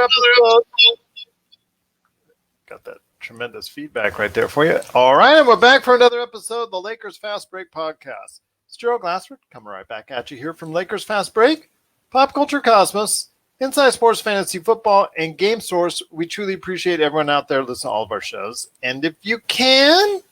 another episode. Got that tremendous feedback right there for you. All right, and we're back for another episode of the Lakers Fast Break Podcast. It's Gerald Glassford coming right back at you here from Lakers Fast Break, Pop Culture Cosmos, Inside Sports Fantasy Football, and Game Source. We truly appreciate everyone out there listening to all of our shows. And if you can,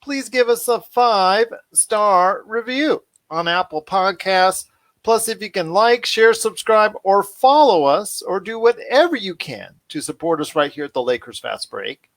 please give us a 5-star review on Apple Podcasts. Plus, if you can like, share, subscribe, or follow us, or do whatever you can to support us right here at the Lakers Fast Break.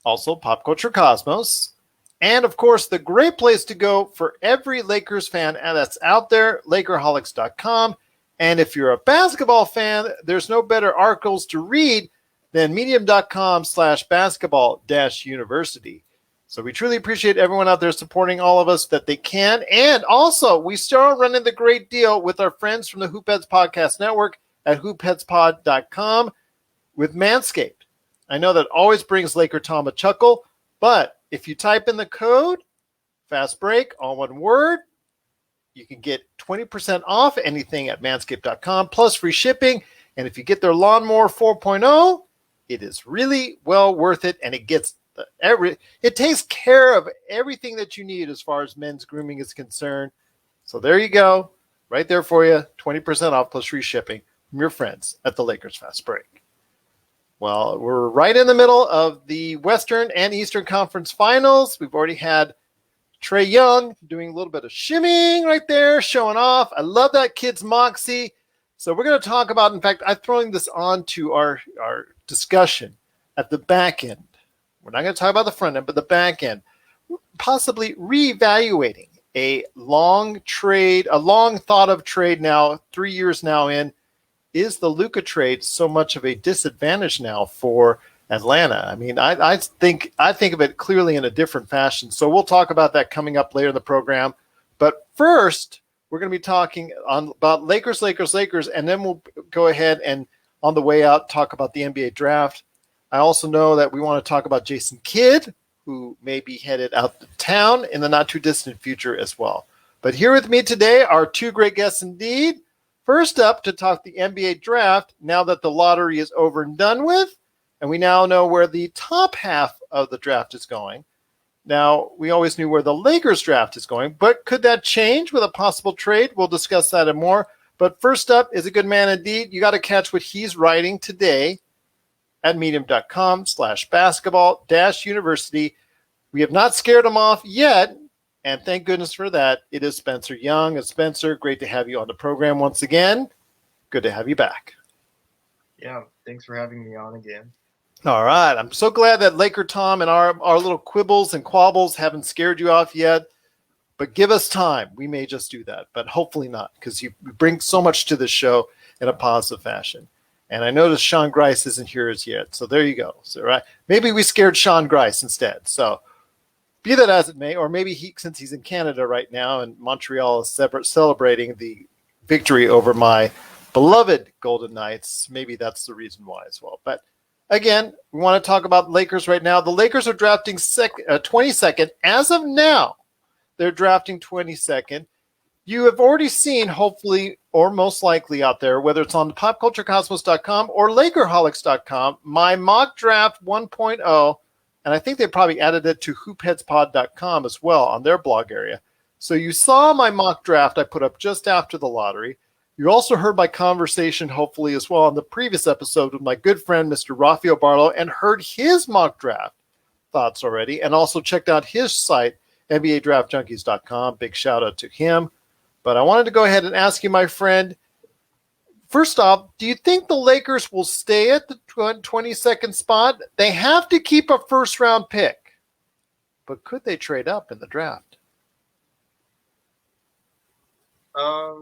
Also, Pop Culture Cosmos. And, of course, the great place to go for every Lakers fan that's out there, Lakerholics.com. And if you're a basketball fan, there's no better articles to read than medium.com/basketball-university. So we truly appreciate everyone out there supporting all of us that they can. And also, we start running the great deal with our friends from the Hoopheads Podcast Network at hoopheadspod.com with Manscaped. I know that always brings LakerTom a chuckle, but if you type in the code, Fast Break, all one word, you can get 20% off anything at manscaped.com, plus free shipping. And if you get their Lawnmower 4.0, it is really well worth it, and it gets it takes care of everything that you need as far as men's grooming is concerned. So there you go, right there for you, 20% off plus free shipping from your friends at the Lakers Fast Break. Well, we're right in the middle of the Western and Eastern Conference Finals. We've already had Trae Young doing a little bit of shimmying right there, showing off. I love that kid's moxie. So we're going to talk about, in fact, I'm throwing this on to our discussion at the back end. We're not going to talk about the front end, but the back end, possibly reevaluating a long thought of trade now, 3 years now in. Is the Luka trade so much of a disadvantage now for Atlanta? I mean, I think of it clearly in a different fashion. So we'll talk about that coming up later in the program. But first, we're going to be talking about Lakers, and then we'll go ahead and on the way out talk about the NBA draft. I also know that we want to talk about Jason Kidd, who may be headed out of town in the not-too-distant future as well. But here with me today are two great guests indeed. First up, to talk the NBA draft, now that the lottery is over and done with, and we now know where the top half of the draft is going. Now, we always knew where the Lakers draft is going, but could that change with a possible trade? We'll discuss that and more. But first up is a good man indeed. You got to catch what he's writing today at medium.com/basketball-university. We have not scared him off yet, and thank goodness for that. It is Spencer Young. And Spencer, great to have you on the program once again. Good to have you back. Yeah, thanks for having me on again. All right. I'm so glad that LakerTom and our little quibbles and quabbles haven't scared you off yet. But give us time. We may just do that, but hopefully not, because you bring so much to the show in a positive fashion. And I noticed Sean Grice isn't here as yet. So there you go. So right, maybe we scared Sean Grice instead. So be that as it may, or maybe since he's in Canada right now and Montreal is celebrating the victory over my beloved Golden Knights, maybe that's the reason why as well. But again, we want to talk about Lakers right now. The Lakers are drafting 22nd. As of now, they're drafting 22nd. You have already seen, hopefully, or most likely out there, whether it's on popculturecosmos.com or Lakerholics.com, my mock draft 1.0, and I think they probably added it to hoopheadspod.com as well on their blog area. So you saw my mock draft I put up just after the lottery. You also heard my conversation, hopefully, as well on the previous episode with my good friend, Mr. Rafael Barlow, and heard his mock draft thoughts already, and also checked out his site, NBADraftJunkies.com. Big shout out to him. But I wanted to go ahead and ask you, my friend, first off, do you think the Lakers will stay at the 22nd spot? They have to keep a first-round pick. But could they trade up in the draft?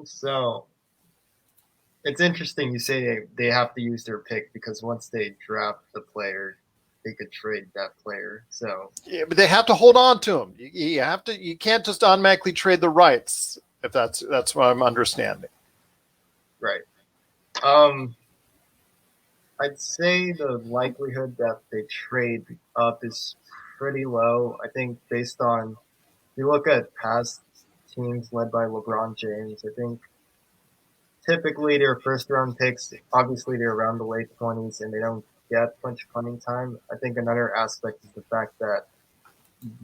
So it's interesting you say they have to use their pick, because once they draft the player, they could trade that player. So yeah, but they have to hold on to him. You can't just automatically trade the rights, if that's what I'm understanding. Right. I'd say the likelihood that they trade up is pretty low. I think based on, if you look at past teams led by LeBron James, I think typically their first round picks, obviously they're around the late 20s and they don't get much playing time. I think another aspect is the fact that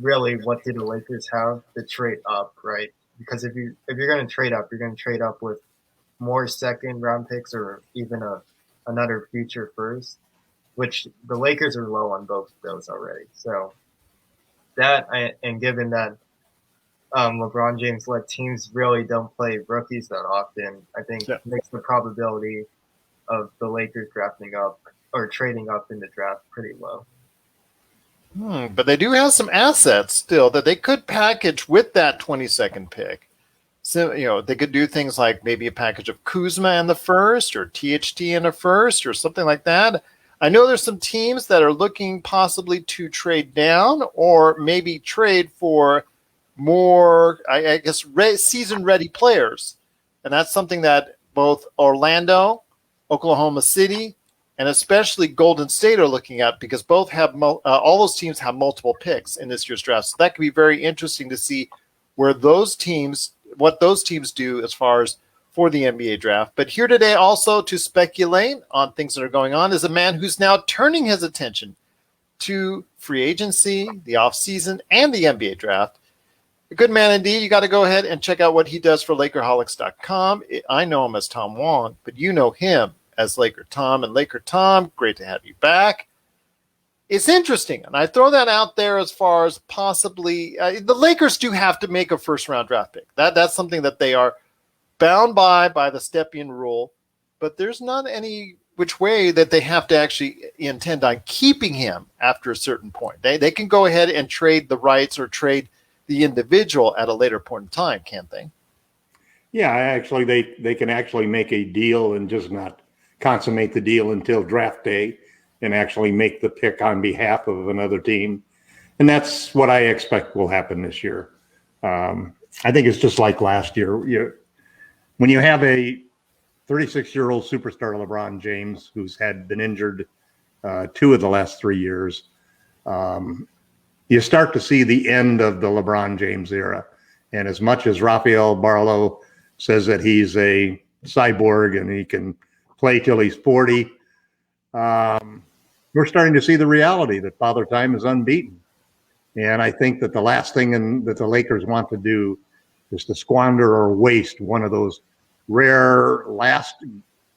really what do the Lakers have to trade up, right? Because if you're going to trade up, you're going to trade up with more second round picks or even another future first, which the Lakers are low on both of those already. So and given that LeBron James led teams really don't play rookies that often, I think makes the probability of the Lakers drafting up or trading up in the draft pretty low. But they do have some assets still that they could package with that 22nd pick. So, they could do things like maybe a package of Kuzma in the first or THT in the first or something like that. I know there's some teams that are looking possibly to trade down or maybe trade for more, I guess, season-ready players. And that's something that both Orlando, Oklahoma City, and especially Golden State are looking at because both have all those teams have multiple picks in this year's draft. So that could be very interesting to see what those teams do as far as for the NBA draft. But here today also to speculate on things that are going on is a man who's now turning his attention to free agency, the offseason, and the NBA draft. A good man indeed. You got to go ahead and check out what he does for LakerHolics.com. I know him as Tom Wong, but you know him as LakerTom. And LakerTom, great to have you back. It's interesting, and I throw that out there as far as possibly the Lakers do have to make a first-round draft pick. That's something that they are bound by the Stepien rule, but there's not any which way that they have to actually intend on keeping him after a certain point. They can go ahead and trade the rights or trade the individual at a later point in time, can't they? Yeah, actually, they can actually make a deal and just not consummate the deal until draft day and actually make the pick on behalf of another team. And that's what I expect will happen this year. I think it's just like last year. When you have a 36-year-old superstar, LeBron James, who's been injured 2 of the last 3 years, you start to see the end of the LeBron James era. And as much as Rafael Barlow says that he's a cyborg and he can play till he's 40, we're starting to see the reality that Father Time is unbeaten. And I think that the last thing that the Lakers want to do is to squander or waste one of those rare last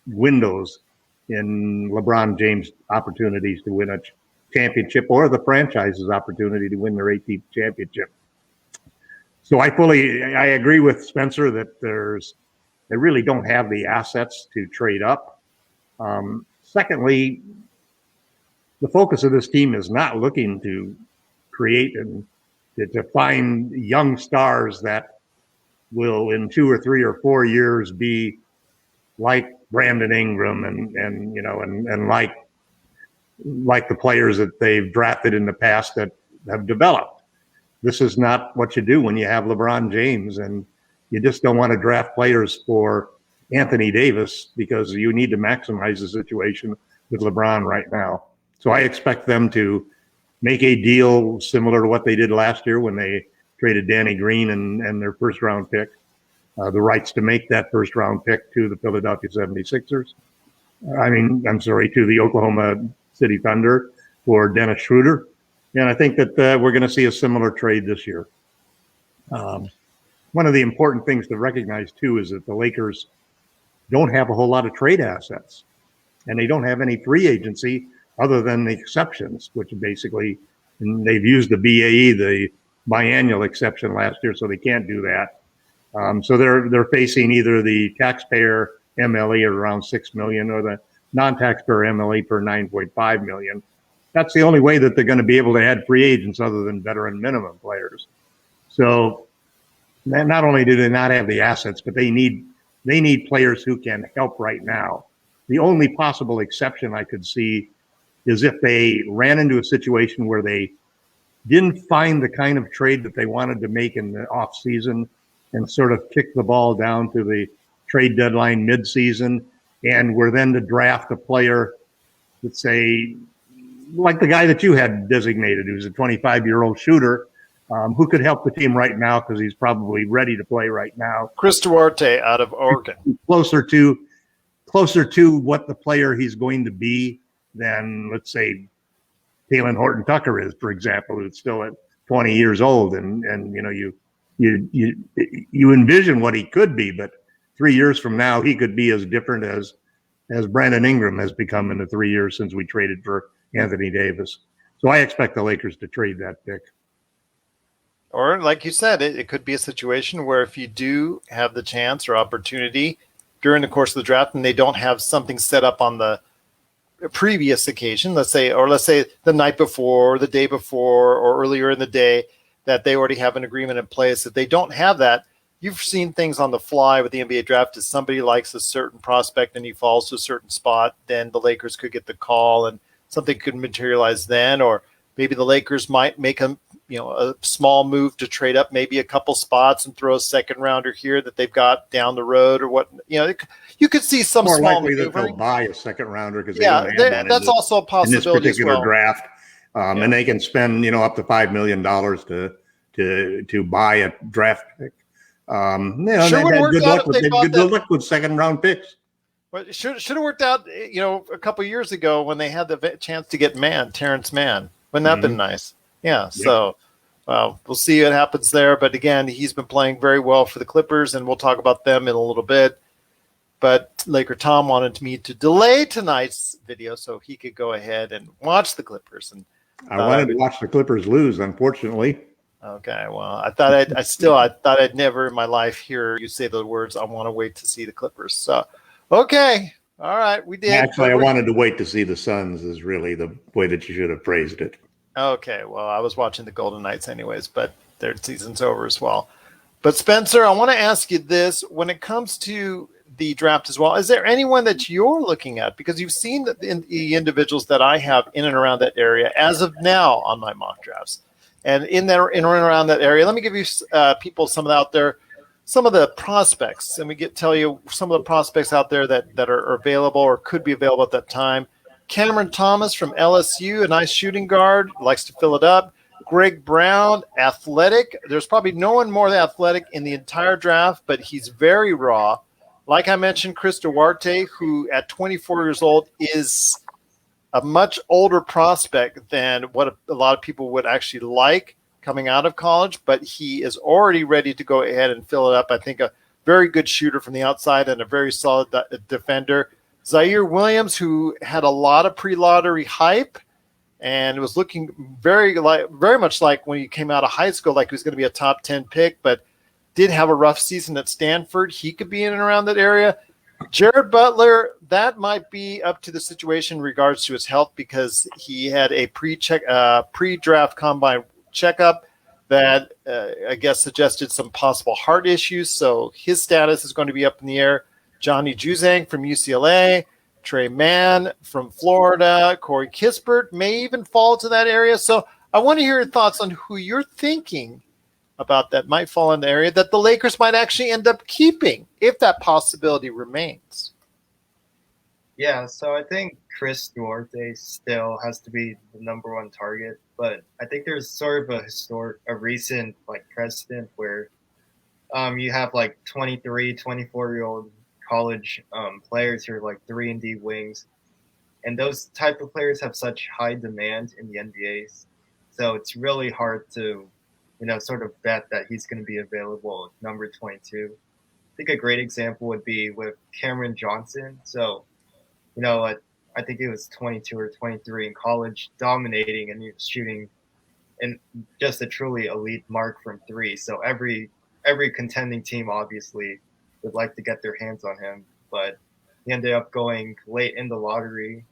windows in LeBron James' opportunities to win a championship or the franchise's opportunity to win their 18th championship. So I agree with Spencer that they really don't have the assets to trade up. Secondly, the focus of this team is not looking to create and to find young stars that will in 2 or 3 or 4 years be like Brandon Ingram and like the players that they've drafted in the past that have developed. This is not what you do when you have LeBron James, and you just don't want to draft players for Anthony Davis because you need to maximize the situation with LeBron right now. So I expect them to make a deal similar to what they did last year when they traded Danny Green and their first-round pick, the rights to make that first-round pick to the Philadelphia 76ers. To the Oklahoma City Thunder for Dennis Schroeder. And I think that we're going to see a similar trade this year. One of the important things to recognize, too, is that the Lakers don't have a whole lot of trade assets. And they don't have any free agency other than the exceptions, which basically, and they've used the BAE, the biannual exception last year, so they can't do that. So they're facing either the taxpayer MLE at around $6 million or the non-taxpayer MLE for $9.5 million. That's the only way that they're going to be able to add free agents other than veteran minimum players. So not only do they not have the assets, but they need players who can help right now. The only possible exception I could see is if they ran into a situation where they didn't find the kind of trade that they wanted to make in the off season and sort of kick the ball down to the trade deadline mid-season and were then to draft a player, let's say, like the guy that you had designated, who's a 25-year-old shooter, Who could help the team right now because he's probably ready to play right now. Chris Duarte out of Oregon. Closer to what the player he's going to be than, let's say, Taylor Horton Tucker is, for example, who's still at 20 years old, and you envision what he could be, but 3 years from now he could be as different as Brandon Ingram has become in the 3 years since we traded for Anthony Davis. So I expect the Lakers to trade that pick. Or like you said, it could be a situation where if you do have the chance or opportunity during the course of the draft and they don't have something set up on the previous occasion, let's say the night before, or the day before, or earlier in the day, that they already have an agreement in place. If they don't have that, you've seen things on the fly with the NBA draft. If somebody likes a certain prospect and he falls to a certain spot, then the Lakers could get the call and something could materialize then, or maybe the Lakers might make a small move to trade up maybe a couple spots and throw a second rounder here that they've got down the road, or what, you could see some more small likely maneuvering. that they'll buy a second rounder because that's also a possibility in this particular as well. draft, and they can spend up to $5 million to buy a draft pick. Good luck with second round picks. Well, it should have worked out, a couple of years ago when they had the chance to get Terrence Mann. Wouldn't that have been nice? Yeah. Yep. So we'll see what happens there. But again, he's been playing very well for the Clippers, and we'll talk about them in a little bit. But LakerTom wanted me to delay tonight's video so he could go ahead and watch the Clippers. And I wanted to watch the Clippers lose, unfortunately. Okay, well, I thought I'd never in my life hear you say the words, "I want to wait to see the Clippers." So, okay, all right, we did. Actually, I wanted to wait to see the Suns is really the way that you should have phrased it. Okay, well, I was watching the Golden Knights anyways, but their season's over as well. But Spencer, I want to ask you this: when it comes to the draft as well, is there anyone that you're looking at? Because you've seen the individuals that I have in and around that area as of now on my mock drafts. And in and around that area, let me give you people some of the prospects. And tell you some of the prospects out there that are available or could be available at that time. Cameron Thomas from LSU, a nice shooting guard, likes to fill it up. Greg Brown, athletic. There's probably no one more athletic in the entire draft, but he's very raw. Like I mentioned, Chris Duarte, who at 24 years old is a much older prospect than what a lot of people would actually like coming out of college, but he is already ready to go ahead and fill it up. I think a very good shooter from the outside and a very solid defender. Zaire Williams, who had a lot of pre-lottery hype and was looking very much like when he came out of high school, like he was going to be a top 10 pick, but did have a rough season at Stanford. He could be in and around that area. Jared Butler, that might be up to the situation in regards to his health, because he had a pre-draft combine checkup that I guess suggested some possible heart issues. So his status is going to be up in the air. Johnny Juzang from UCLA, Trey Mann from Florida, Corey Kispert may even fall to that area. So I want to hear your thoughts on who you're thinking about that might fall in the area that the Lakers might actually end up keeping if that possibility remains. Yeah, so I think Chris Duarte still has to be the number one target, but I think there's sort of a recent precedent where you have 23, 24-year-old college players who are 3-and-D wings, and those type of players have such high demand in the NBA, so it's really hard to sort of bet that he's going to be available at number 22. I think a great example would be with Cameron Johnson. So, I think he was 22 or 23 in college, dominating, and he was shooting in just a truly elite mark from three. So every contending team obviously would like to get their hands on him, but he ended up going late in the lottery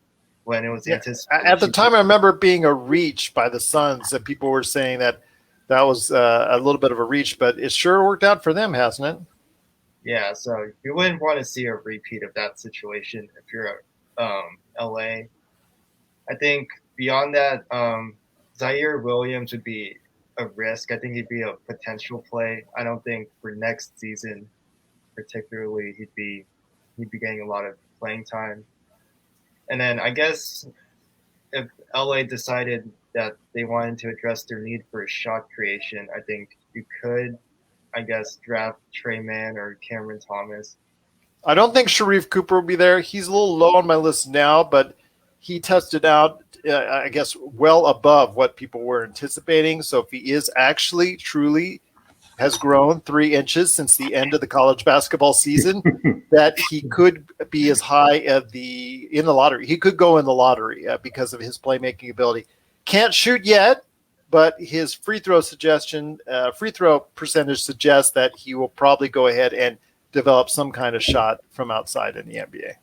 when it was anticipated. At the time, I remember it being a reach by the Suns, that people were saying that was a little bit of a reach, but it sure worked out for them, hasn't it? Yeah, so you wouldn't want to see a repeat of that situation if you're LA. I think beyond that, Zaire Williams would be a risk. I think he'd be a potential play. I don't think for next season, particularly, he'd be getting a lot of playing time. And then I guess if LA decided that they wanted to address their need for shot creation, I think you could, I guess, draft Trey Mann or Cameron Thomas. I don't think Sharif Cooper will be there. He's a little low on my list now, but he tested out, I guess, well above what people were anticipating. So if he is actually truly has grown 3 inches since the end of the college basketball season, that he could be as high in the lottery. He could go in the lottery because of his playmaking ability. Can't shoot yet, but his free throw percentage suggests that he will probably go ahead and develop some kind of shot from outside in the NBA.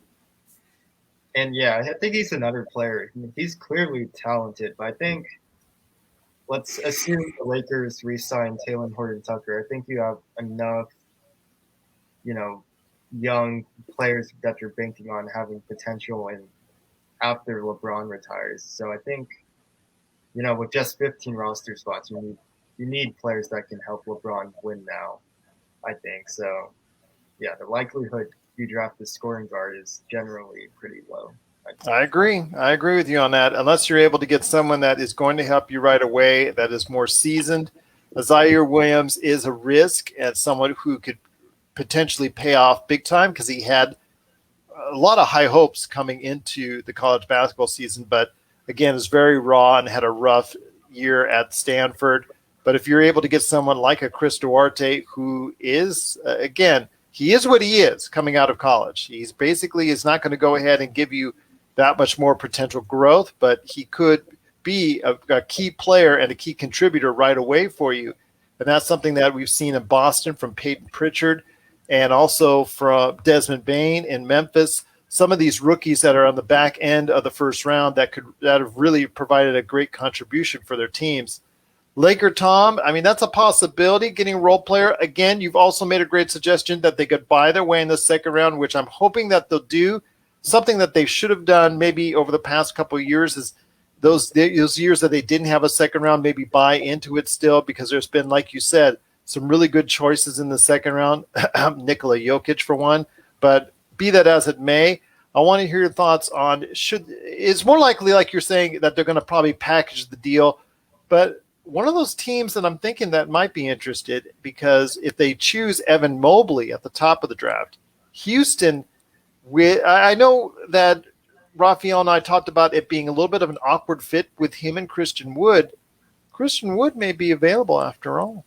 And yeah, I think he's another player. He's clearly talented, but I think let's assume the Lakers re-sign Talen Horton-Tucker. I think you have enough, young players that you're banking on having potential and after LeBron retires. So I think, with just 15 roster spots, you need players that can help LeBron win now, I think. So, yeah, the likelihood you draft the scoring guard is generally pretty low. I agree. I agree with you on that. Unless you're able to get someone that is going to help you right away, that is more seasoned. Zaire Williams is a risk and someone who could potentially pay off big time because he had a lot of high hopes coming into the college basketball season, but again, is very raw and had a rough year at Stanford. But if you're able to get someone like a Chris Duarte, who is, again, he is what he is coming out of college. He's basically is not going to go ahead and give you that much more potential growth, but he could be a key player and a key contributor right away for you. And that's something that we've seen in Boston from Peyton Pritchard and also from Desmond Bain in Memphis. Some of these rookies that are on the back end of the first round that have really provided a great contribution for their teams. LakerTom, I mean, that's a possibility, getting a role player. Again, you've also made a great suggestion that they could buy their way in the second round, which I'm hoping that they'll do. Something that they should have done maybe over the past couple of years is those years that they didn't have a second round, maybe buy into it still, because there's been, like you said, some really good choices in the second round. Nikola Jokic for one, but be that as it may, I want to hear your thoughts on it's more likely, like you're saying, that they're going to probably package the deal, but one of those teams that I'm thinking that might be interested, because if they choose Evan Mobley at the top of the draft, Houston, I know that Raphael and I talked about it being a little bit of an awkward fit with him and Christian Wood. Christian Wood may be available after all.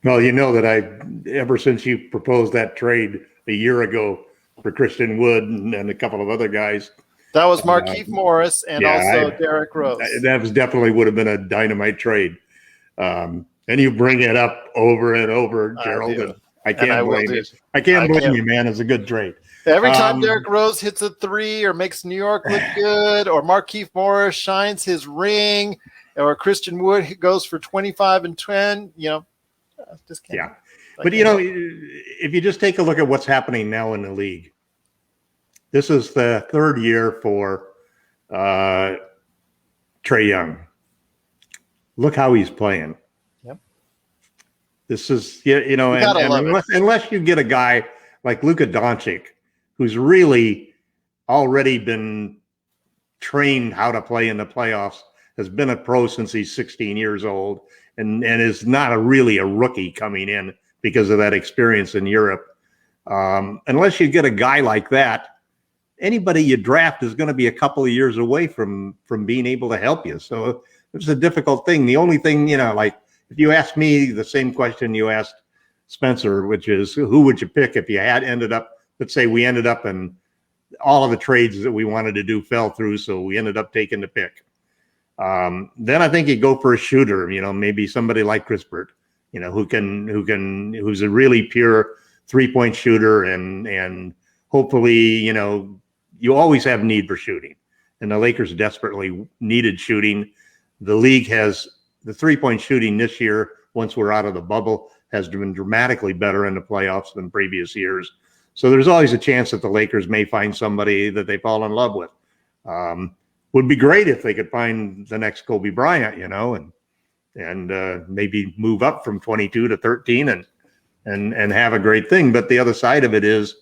Well, you know that ever since you proposed that trade a year ago for Christian Wood and a couple of other guys. That was Markieff Morris and also Derrick Rose. That would have been a dynamite trade. And you bring it up over and over, Gerald. And I can't blame you. I can't blame you, man. It's a good trade. Every time Derrick Rose hits a three or makes New York look good, or Markieff Morris shines his ring, or Christian Wood goes for 25 and 10, just can't. Yeah. But, if you just take a look at what's happening now in the league, this is the third year for Trae Young. Look how he's playing. Yep. This is, unless you get a guy like Luka Doncic, who's really already been trained how to play in the playoffs, has been a pro since he's 16 years old, and is not really a rookie coming in because of that experience in Europe. Unless you get a guy like that, anybody you draft is going to be a couple of years away from being able to help you. So it's a difficult thing. The only thing, if you ask me the same question you asked Spencer, which is who would you pick if you had ended up, let's say we ended up and all of the trades that we wanted to do fell through, so we ended up taking the pick. Then I think you go for a shooter, maybe somebody like Chris Bird, who's a really pure 3-point shooter, and hopefully, you always have need for shooting, and the Lakers desperately needed shooting. The league has the 3-point shooting this year, once we're out of the bubble, has been dramatically better in the playoffs than previous years. So there's always a chance that the Lakers may find somebody that they fall in love with. Would be great if they could find the next Kobe Bryant, and maybe move up from 22 to 13 and have a great thing. But the other side of it is,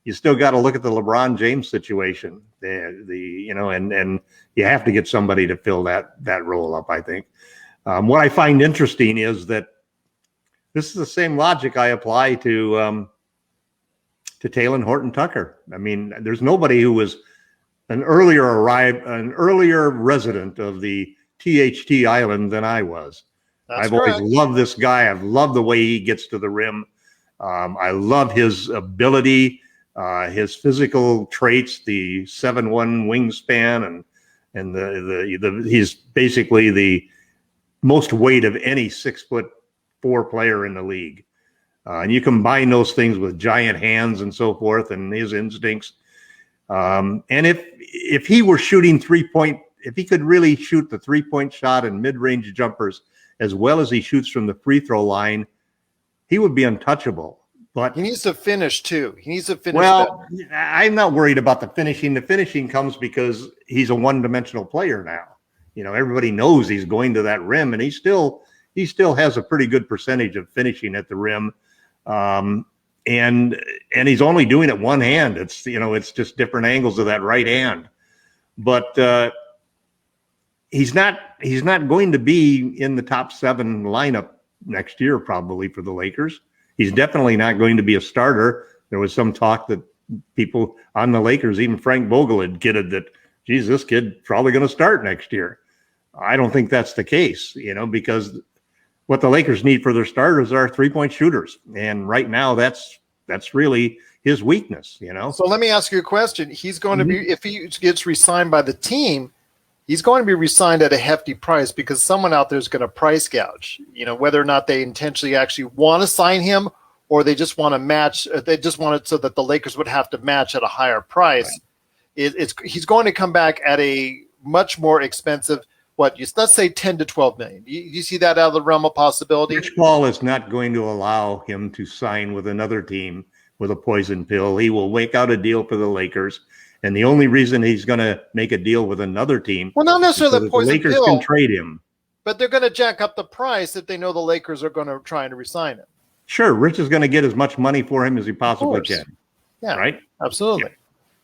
you still got to look at the LeBron James situation. And you have to get somebody to fill that role up, I think. What I find interesting is that this is the same logic I apply to Talen Horton-Tucker. I mean, there's nobody who was an earlier resident of the THT Island than I was. That's I've correct. always loved this guy. I've loved the way he gets to the rim. I love his ability, his physical traits, the 7'1" wingspan, and he's basically the most weight of any 6'4" player in the league. And you combine those things with giant hands and so forth, and his instincts. And if he were shooting if he could really shoot the 3-point shot and mid-range jumpers as well as he shoots from the free throw line, he would be untouchable. But he needs to finish too. He needs to finish. Well, I'm not worried about the finishing. The finishing comes because he's a one-dimensional player now. You know, everybody knows he's going to that rim, and he still has a pretty good percentage of finishing at the rim. And he's only doing it one hand. It's just different angles of that right hand. But he's not going to be in the top 7 lineup next year, probably, for the Lakers. He's definitely not going to be a starter. There was some talk that people on the Lakers, even Frank Vogel, had kidded that, geez, this kid probably going to start next year. I don't think that's the case, because what the Lakers need for their starters are 3-point shooters. And right now that's really his weakness, So let me ask you a question. He's going to be, if he gets re-signed by the team, he's going to be re-signed at a hefty price because someone out there is going to price gouge, whether or not they intentionally actually want to sign him or they just want to match. They just want it so that the Lakers would have to match at a higher price. Right. He's going to come back at a much more expensive, let's say 10 to 12 million. You see that out of the realm of possibility? Rich Paul is not going to allow him to sign with another team with a poison pill. He will make out a deal for the Lakers. And the only reason he's going to make a deal with another team, well, not necessarily the poison Lakers pill, can trade him. But they're going to jack up the price if they know the Lakers are going to try and re-sign him. Sure, Rich is going to get as much money for him as he possibly can. Yeah, right. Absolutely.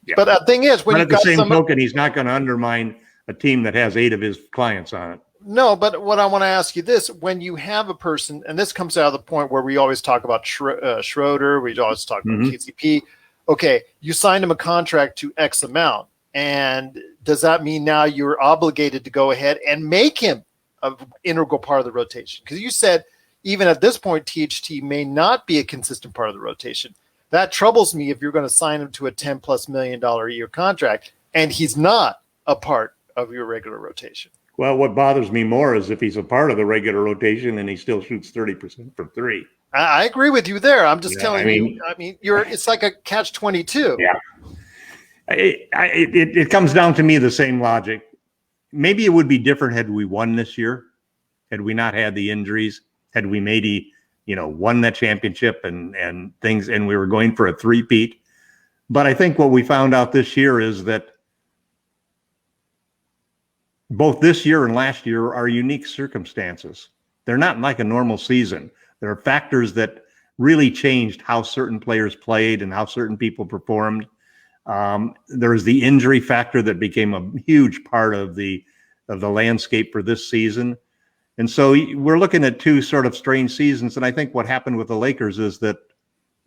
Yeah. But the thing is, when but you at the same token, he's not going to undermine a team that has 8 of his clients on it. No, but what I want to ask you this: when you have a person, and this comes out of the point where we always talk about Schroeder, we always talk about KCP. Okay, you signed him a contract to X amount. And does that mean now you're obligated to go ahead and make him an integral part of the rotation? Because you said even at this point, THT may not be a consistent part of the rotation. That troubles me if you're going to sign him to a $10+ million a year contract and he's not a part of your regular rotation. Well, what bothers me more is if he's a part of the regular rotation and he still shoots 30% from 3. I agree with you there. I'm just telling you. I mean, it's like a catch-22. Yeah. It comes down to me the same logic. Maybe it would be different had we won this year, had we not had the injuries, had we maybe won that championship and things, and we were going for a three-peat. But I think what we found out this year is that both this year and last year are unique circumstances. They're not like a normal season. There are factors that really changed how certain players played and how certain people performed. There's the injury factor that became a huge part of the landscape for this season. And so we're looking at 2 sort of strange seasons. And I think what happened with the Lakers is that,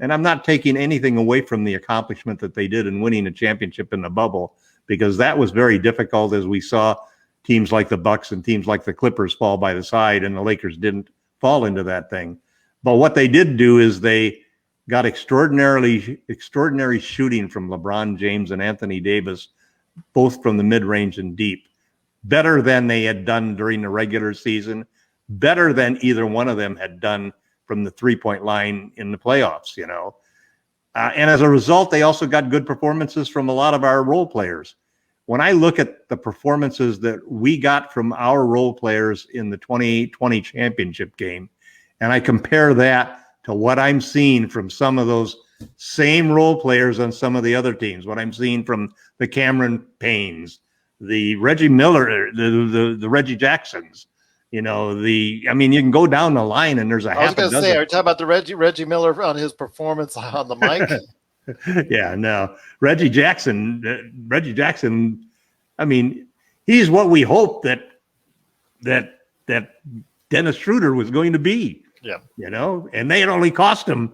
and I'm not taking anything away from the accomplishment that they did in winning a championship in the bubble, because that was very difficult as we saw teams like the Bucks and teams like the Clippers fall by the side, and the Lakers didn't fall into that thing. But what they did do is they got extraordinary shooting from LeBron James and Anthony Davis, both from the mid-range and deep, better than they had done during the regular season, better than either one of them had done from the 3-point line in the playoffs, and as a result, they also got good performances from a lot of our role players. When I look at the performances that we got from our role players in the 2020 championship game, and I compare that to what I'm seeing from some of those same role players on some of the other teams, what I'm seeing from the Cameron Paynes, the Reggie Miller, the Reggie Jacksons, you can go down the line and there's a half a dozen. I was going to say, are you talking about the Reggie Miller on his performance on the mic? Yeah, no. Reggie Jackson. I mean, he's what we hoped that Dennis Schroeder was going to be. Yeah. And they had only cost him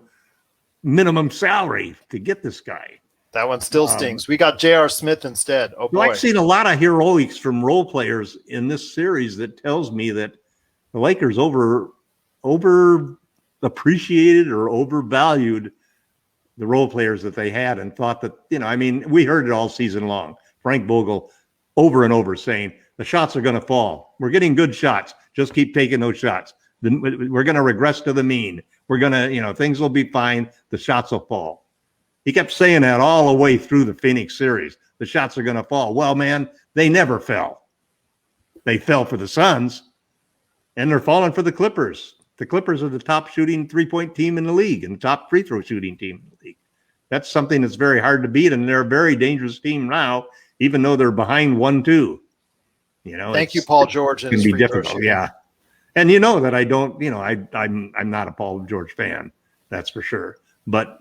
minimum salary to get this guy. That one still stings. We got J.R. Smith instead. Oh, boy. I've seen a lot of heroics from role players in this series that tells me that the Lakers over appreciated or overvalued the role players that they had and thought that, we heard it all season long. Frank Vogel over and over saying, the shots are going to fall. We're getting good shots. Just keep taking those shots. We're going to regress to the mean. We're going to, things will be fine. The shots will fall. He kept saying that all the way through the Phoenix series. The shots are going to fall. Well, man, they never fell. They fell for the Suns, and they're falling for the Clippers. The Clippers are the top shooting three-point team in the league and the top free throw shooting team in the league. That's something that's very hard to beat, and they're a very dangerous team now, even though they're behind 1-2. Thank you, Paul George. It can be difficult, yeah. And that I don't, I'm not a Paul George fan, that's for sure. But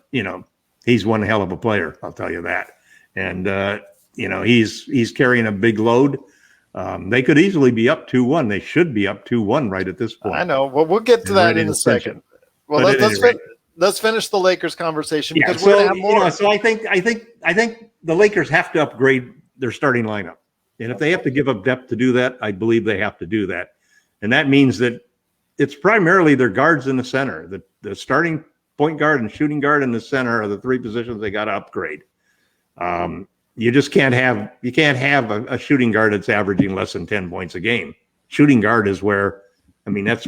he's one hell of a player, I'll tell you that. And he's carrying a big load. They could easily be up 2-1. They should be up 2-1 right at this point. I know. Well, we'll get to that in a second. Well, let's finish the Lakers conversation because we're going to have more. So I think the Lakers have to upgrade their starting lineup. And if they have to give up depth to do that, I believe they have to do that. And that means that it's primarily their guards in the center. The starting point guard and shooting guard in the center are the three positions they got to upgrade. You just can't have a shooting guard that's averaging less than 10 points a game. Shooting guard is where, that's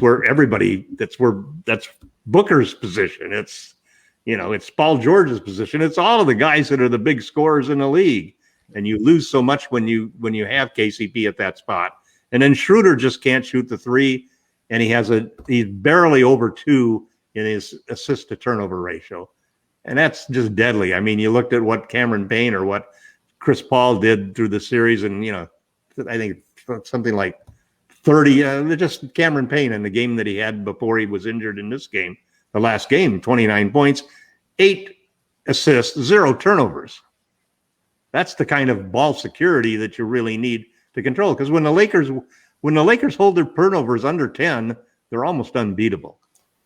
Booker's position. It's Paul George's position. It's all of the guys that are the big scorers in the league. And you lose so much when you have KCP at that spot. And then Schroeder just can't shoot the three, and he's barely over 2 in his assist to turnover ratio. And that's just deadly. You looked at what Cameron Payne or what Chris Paul did through the series, and I think something like 30. Just Cameron Payne in the game that he had before he was injured in this game, the last game, 29 points, 8 assists, 0 turnovers. That's the kind of ball security that you really need to control. Because when the Lakers hold their turnovers under 10, they're almost unbeatable.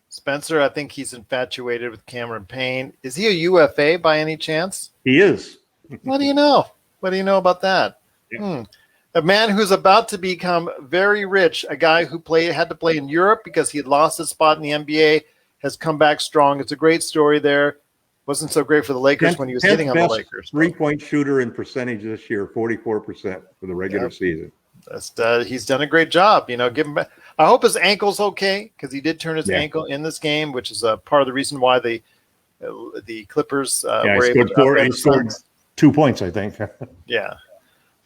Spencer, I think he's infatuated with Cameron Payne. Is he a UFA by any chance? He is. What do you know? What do you know about that? Yeah. A man who's about to become very rich, a guy who had to play in Europe because he had lost his spot in the NBA, has come back strong. It's a great story there. Wasn't so great for the Lakers when he was hitting on the Lakers. 3-point shooter in percentage this year, 44% for the regular season. He's done a great job. Give him. I hope his ankle's okay because he did turn his ankle in this game, which is a part of the reason why the Clippers were able to. He scored 2 points, I think. Yeah.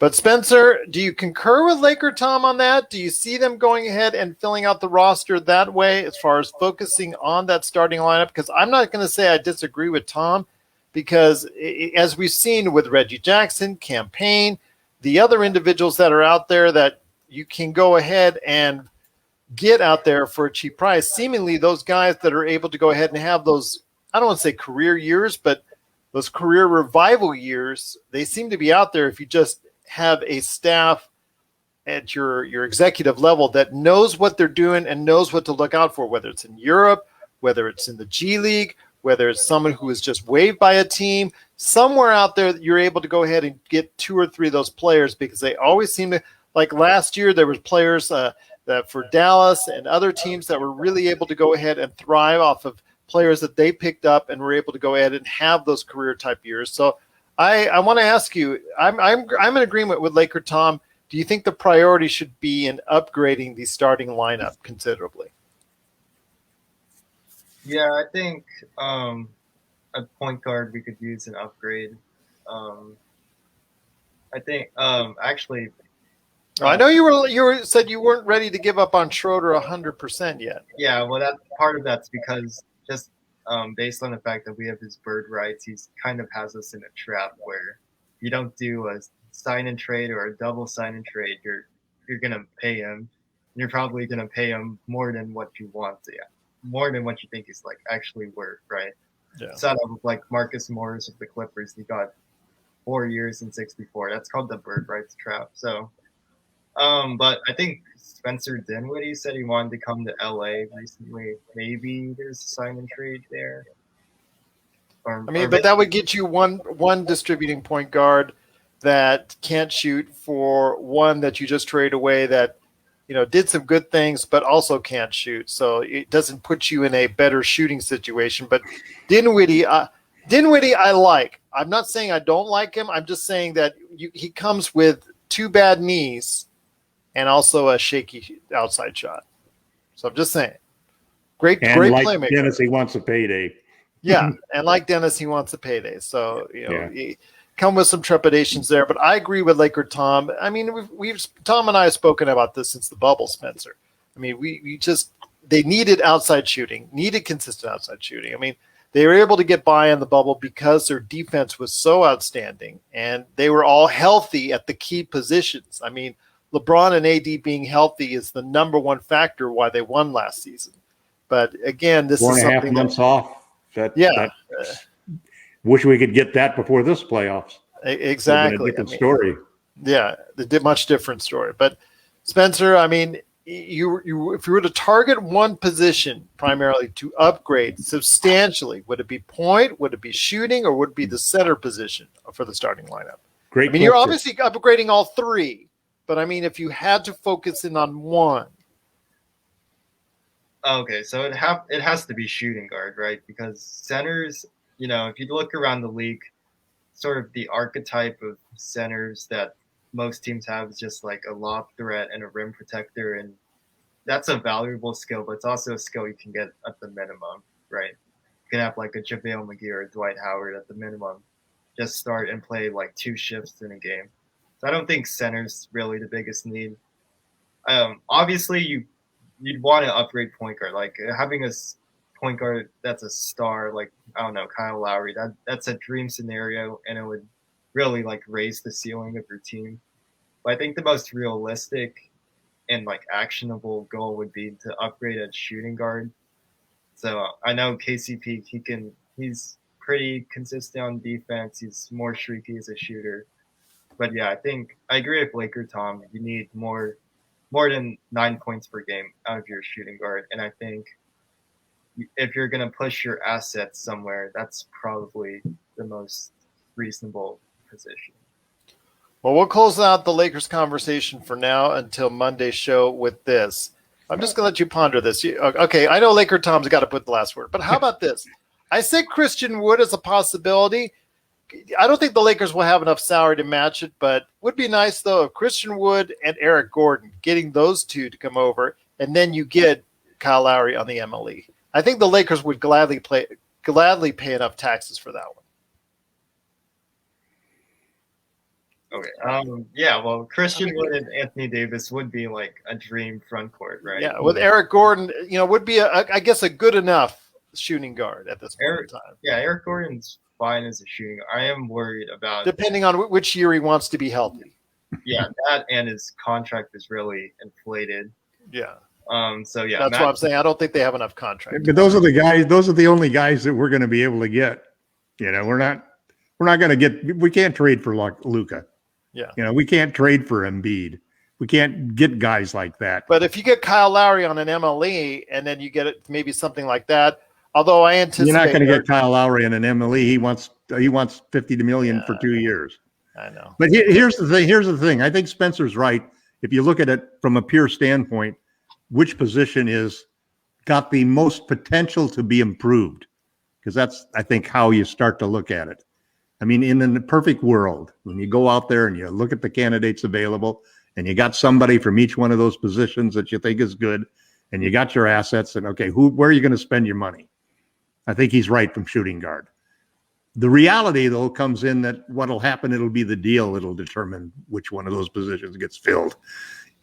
But Spencer, do you concur with LakerTom on that? Do you see them going ahead and filling out the roster that way as far as focusing on that starting lineup? Because I'm not going to say I disagree with Tom because as we've seen with Reggie Jackson, Cam Payne, the other individuals that are out there that you can go ahead and get out there for a cheap price, seemingly those guys that are able to go ahead and have those, I don't want to say career years, but those career revival years, they seem to be out there if you just have a staff at your executive level that knows what they're doing and knows what to look out for, whether it's in Europe, whether it's in the G League, whether it's someone who is just waived by a team, somewhere out there that you're able to go ahead and get 2 or 3 of those players because they always seem to, like last year, there was players that for Dallas and other teams that were really able to go ahead and thrive off of players that they picked up and were able to go ahead and have those career type years. So I want to ask you, I'm in agreement with LakerTom. Do you think the priority should be in upgrading the starting lineup considerably? Yeah, I think a point guard we could use an upgrade. I think actually. I know you said you weren't ready to give up on Schroeder 100% yet. Yeah, well, that part of that's because just based on the fact that we have his bird rights, he's kind of has us in a trap where you don't do a sign and trade or a double sign and trade. You're gonna pay him. You're probably gonna pay him more than what you want to, more than what you think he's like actually worth, right? setup of like Marcus Morris of the Clippers. He got 4 years and 64. That's called the bird rights trap. So, but I think Spencer Dinwiddie said he wanted to come to LA recently. Maybe there's a sign and trade there. But that would get you one distributing point guard that can't shoot for one that you just trade away that, did some good things but also can't shoot. So it doesn't put you in a better shooting situation. But Dinwiddie I like. I'm not saying I don't like him. I'm just saying that he comes with 2 bad knees and also a shaky outside shot. So I'm just saying. Great playmaker. Dennis, he wants a payday. Yeah, and like Dennis, he wants a payday. So, he come with some trepidations there. But I agree with LakerTom. I mean, Tom and I have spoken about this since the bubble, Spencer. I mean, they needed outside shooting, needed consistent outside shooting. I mean, they were able to get by on the bubble because their defense was so outstanding, and they were all healthy at the key positions. I mean, LeBron and AD being healthy is the number one factor why they won last season. But again, this is something 4.5 months off. Wish we could get that before this playoffs. Exactly. A different story. Yeah, a much different story. But Spencer, I mean, if you were to target one position primarily to upgrade substantially, would it be point? Would it be shooting? Or would it be the center position for the starting lineup? Great. I mean, you're obviously upgrading all 3, but I mean, if you had to focus in on one. Okay, so it has to be shooting guard, right? Because centers, if you look around the league, sort of the archetype of centers that most teams have is just like a lob threat and a rim protector, and that's a valuable skill, but it's also a skill you can get at the minimum, right? You can have like a JaVale McGee or a Dwight Howard at the minimum, just start and play like 2 shifts in a game. So I don't think center's really the biggest need. Obviously, you'd want to upgrade point guard, like having a point guard that's a star, like I don't know, Kyle Lowry. That's a dream scenario, and it would really like raise the ceiling of your team. But I think the most realistic and like actionable goal would be to upgrade at shooting guard. So I know KCP, he's pretty consistent on defense. He's more streaky as a shooter. But yeah, I agree with LakerTom. You need more than 9 points per game out of your shooting guard. And I think if you're going to push your assets somewhere, that's probably the most reasonable position. Well, we'll close out the Lakers conversation for now until Monday's show with this. I'm just going to let you ponder this. Okay, I know LakerTom's got to put the last word, but how about this? I say Christian Wood as a possibility. I don't think the Lakers will have enough salary to match it, but would be nice, though, if Christian Wood and Eric Gordon, getting those 2 to come over, and then you get Kyle Lowry on the MLE. I think the Lakers would gladly pay enough taxes for that one. Okay. Well, Christian Wood and Anthony Davis would be like a dream front court, right? Yeah, with Eric Gordon, would be, I guess, a good enough shooting guard at this point in time. Yeah, Eric Gordon's fine as a shooting. I am worried about depending on which year he wants to be healthy. Yeah, that and his contract is really inflated. Yeah. So yeah, that's what I'm saying. I don't think they have enough contract. But those are the guys. Those are the only guys that we're going to be able to get. We're not going to get. We can't trade for Luka. Yeah. We can't trade for Embiid. We can't get guys like that. But if you get Kyle Lowry on an MLE and then you get maybe something like that, although I anticipate you're not going to get Kyle Lowry in an MLE. He wants $50 million for 2 years. I know. But here's the thing. I think Spencer's right. If you look at it from a pure standpoint, which position is got the most potential to be improved? Because that's, I think, how you start to look at it. I mean, in a perfect world, when you go out there and you look at the candidates available and you got somebody from each one of those positions that you think is good and you got your assets and, okay, where are you going to spend your money? I think he's right from shooting guard. The reality, though, comes in that what'll happen, it'll be the deal that'll determine which one of those positions gets filled.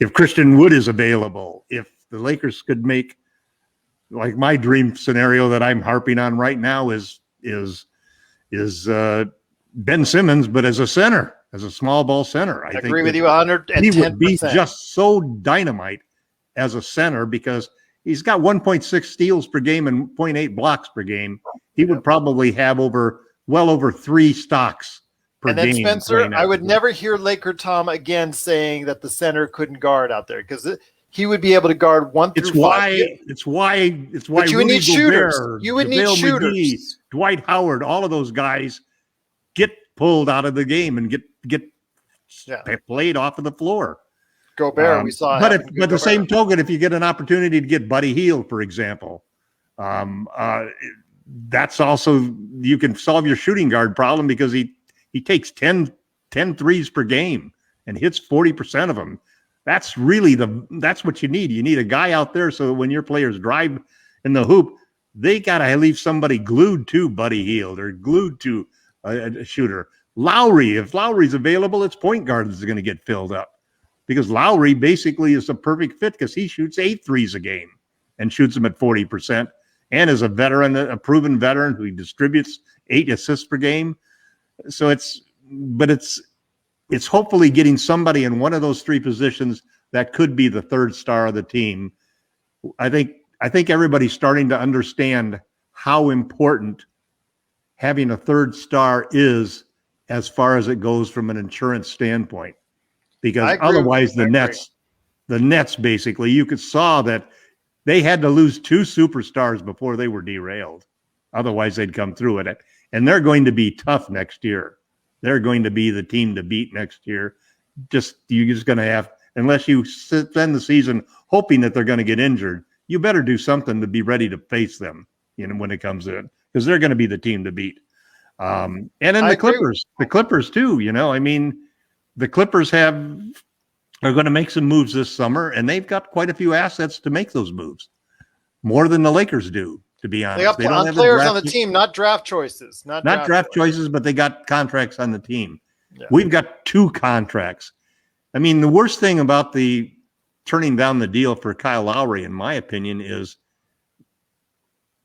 If Christian Wood is available, if the Lakers could make, like my dream scenario that I'm harping on right now is Ben Simmons, but as a center, as a small ball center. I agree with you 110%. He would be just so dynamite as a center because he's got 1.6 steals per game and 0.8 blocks per game. he would probably have well over 3 stocks per and then game. Spencer, I would never hear LakerTom again saying that the center couldn't guard out there, because he would be able to guard 1 through 5. It's why But you would Rudy need shooters. Gobert, You would need JaVale shooters. McGee, Dwight Howard, all of those guys get pulled out of the game and get played off of the floor. Gobert, we saw. But the same token, if you get an opportunity to get Buddy Hield, for example, that's also, you can solve your shooting guard problem, because he takes 10 threes per game and hits 40% of them. That's really that's what you need. You need a guy out there so that when your players drive in the hoop, they got to leave somebody glued to Buddy Hield or glued to a shooter. Lowry, if Lowry's available, it's point guard that's going to get filled up, because Lowry basically is a perfect fit, because he shoots 8 threes a game and shoots them at 40%, and is a veteran, a proven veteran who distributes 8 assists per game. So it's hopefully getting somebody in one of those 3 positions that could be the third star of the team. I think everybody's starting to understand how important having a third star is, as far as it goes from an insurance standpoint, because otherwise the Nets basically, you saw that they had to lose 2 superstars before they were derailed. Otherwise they'd come through it. And they're going to be tough next year. They're going to be the team to beat next year. You're just going to have, unless you spend the season hoping that they're going to get injured, you better do something to be ready to face them, when it comes in, because they're going to be the team to beat. And then the Clippers too, the Clippers are going to make some moves this summer, and they've got quite a few assets to make those moves, more than the Lakers do, to be honest. They got players on the team, not draft choices. Not draft choices, but they got contracts on the team. Yeah. We've got 2 contracts. The worst thing about the turning down the deal for Kyle Lowry, in my opinion, is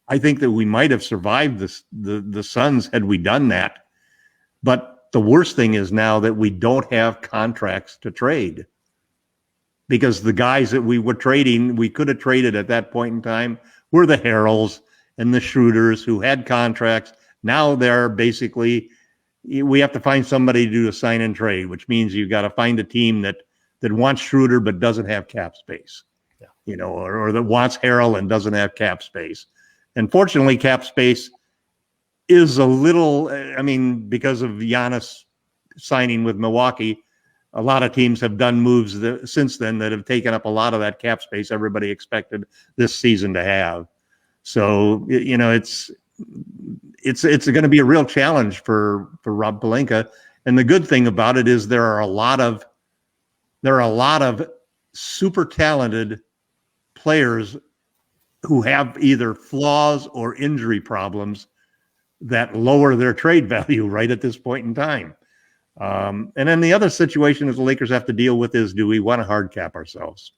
I think that we might have survived the Suns had we done that. But the worst thing is now that we don't have contracts to trade, because the guys that we were trading, we could have traded at that point in time, were the Heralds and the Shooters, who had contracts. Now they're basically, we have to find somebody to do a sign and trade, which means you've got to find a team that wants Schroeder but doesn't have cap space, or that wants Harrell and doesn't have cap space. And fortunately, cap space is a little, because of Giannis signing with Milwaukee, a lot of teams have done moves since then that have taken up a lot of that cap space everybody expected this season to have. So, it's going to be a real challenge for Rob Pelinka. And the good thing about it is there are a lot of super talented players who have either flaws or injury problems that lower their trade value right at this point in time. And then the other situation that the Lakers have to deal with is, do we want to hard cap ourselves?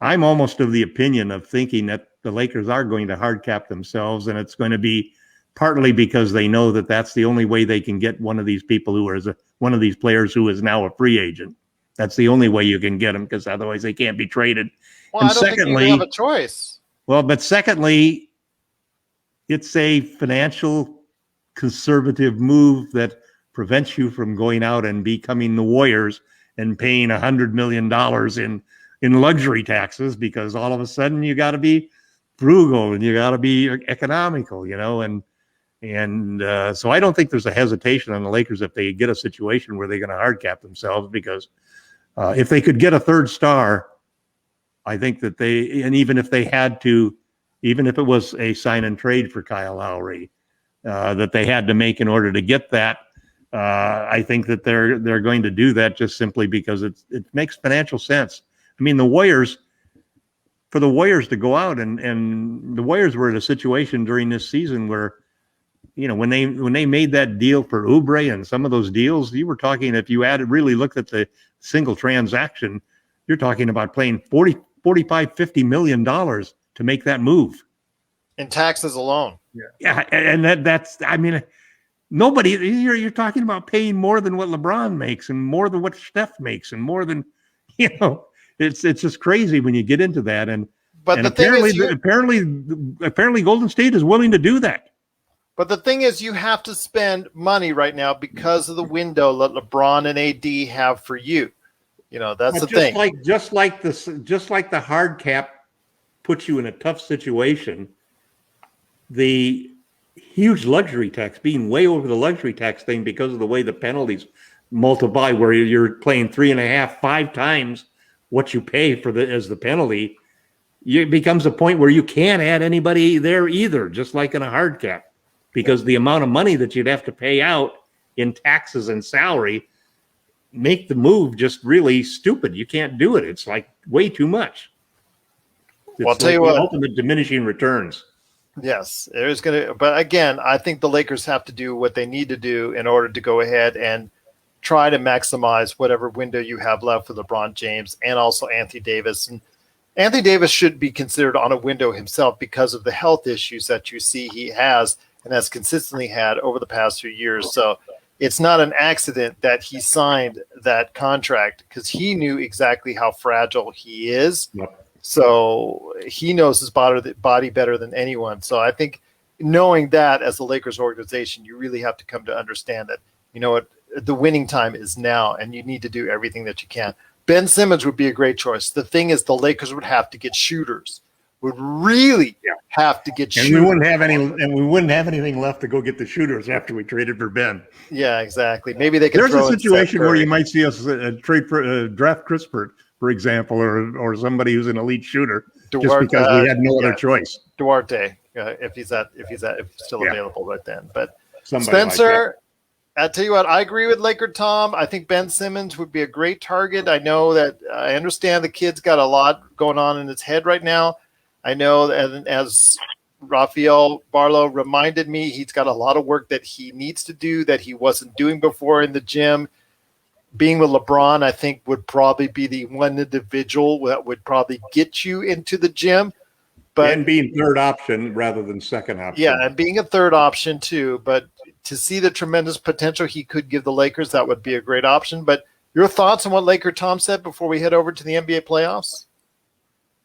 I'm almost of the opinion of thinking that the Lakers are going to hard cap themselves, and it's going to be partly because they know that that's the only way they can get one of these people who is one of these players who is now a free agent. That's the only way you can get them, because otherwise they can't be traded. Well, I don't think you have a choice. Well, but secondly, it's a financial conservative move that prevents you from going out and becoming the Warriors and paying $100 million in luxury taxes, because all of a sudden you got to be frugal and you got to be economical, and so I don't think there's a hesitation on the Lakers if they get a situation where they're going to hard cap themselves, because if they could get a third star, I think that and even if they had to, even if it was a sign and trade for Kyle Lowry that they had to make in order to get that, I think that they're going to do that just simply because it makes financial sense. The Warriors, for the Warriors to go out and the Warriors were in a situation during this season where, when they made that deal for Oubre and some of those deals, you were talking, if you really looked at the single transaction, you're talking about paying $45, $50 million to make that move. In taxes alone. Yeah. And that's nobody, you're talking about paying more than what LeBron makes and more than what Steph makes and more than, it's just crazy when you get into that. But apparently Golden State is willing to do that. But the thing is, you have to spend money right now because of the window that LeBron and AD have for you. You know, that's the thing. Just like the hard cap puts you in a tough situation, the huge luxury tax being way over the luxury tax thing because of the way the penalties multiply, where you're playing 3.5, 5 times what you pay for as the penalty. It becomes a point where you can't add anybody there either, just like in a hard cap, because the amount of money that you'd have to pay out in taxes and salary make the move just really stupid. You can't do it. It's like way too much. Well, I'll tell you what, ultimate diminishing returns. Yes, there's going to, but again, I think the Lakers have to do what they need to do in order to go ahead and try to maximize whatever window you have left for LeBron James and also Anthony Davis. And Anthony Davis should be considered on a window himself because of the health issues that you see he has and has consistently had over the past few years. So it's not an accident that he signed that contract because he knew exactly how fragile he is. Yep. So he knows his body better than anyone. So I think knowing that as the Lakers organization, you really have to come to understand that, you know what, the winning time is now and you need to do everything that you can. Ben Simmons would be a great choice. The thing is, the Lakers would have to get shooters, would really have to get shooters. We wouldn't have anything left to go get the shooters after we traded for Ben. Yeah, exactly. Maybe they could. There's a situation where you might see us trade for draft Crispert, for example, or somebody who's an elite shooter, just because we had no other choice. Duarte, if he's still available right then. But somebody Spencer, I tell you what, I agree with LakerTom. I think Ben Simmons would be a great target. I know that I understand the kid's got a lot going on in his head right now. I know that as Rafael Barlow reminded me, he's got a lot of work that he needs to do that he wasn't doing before in the gym. Being with LeBron, I think, would probably be the one individual that would probably get you into the gym. And being third option rather than second option. Yeah, and being a third option too. But to see the tremendous potential he could give the Lakers, that would be a great option. But your thoughts on what LakerTom said before we head over to the NBA playoffs?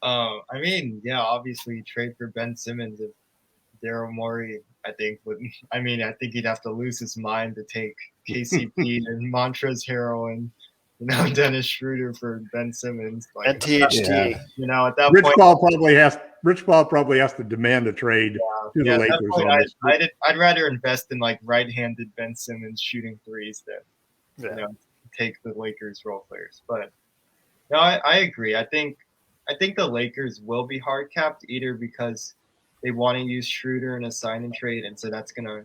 I mean, yeah, obviously trade for Ben Simmons if Daryl Morey, I think he'd have to lose his mind to take KCP and Montrezl Harrell and Dennis Schroeder for Ben Simmons. And THT. Yeah. At that point, Rich Paul probably has to demand a trade to the Lakers. Point, I'd rather invest in right-handed Ben Simmons shooting threes than take the Lakers role players. But no, I agree. I think the Lakers will be hard capped either because they want to use Schroeder in a sign and trade, and so that's gonna,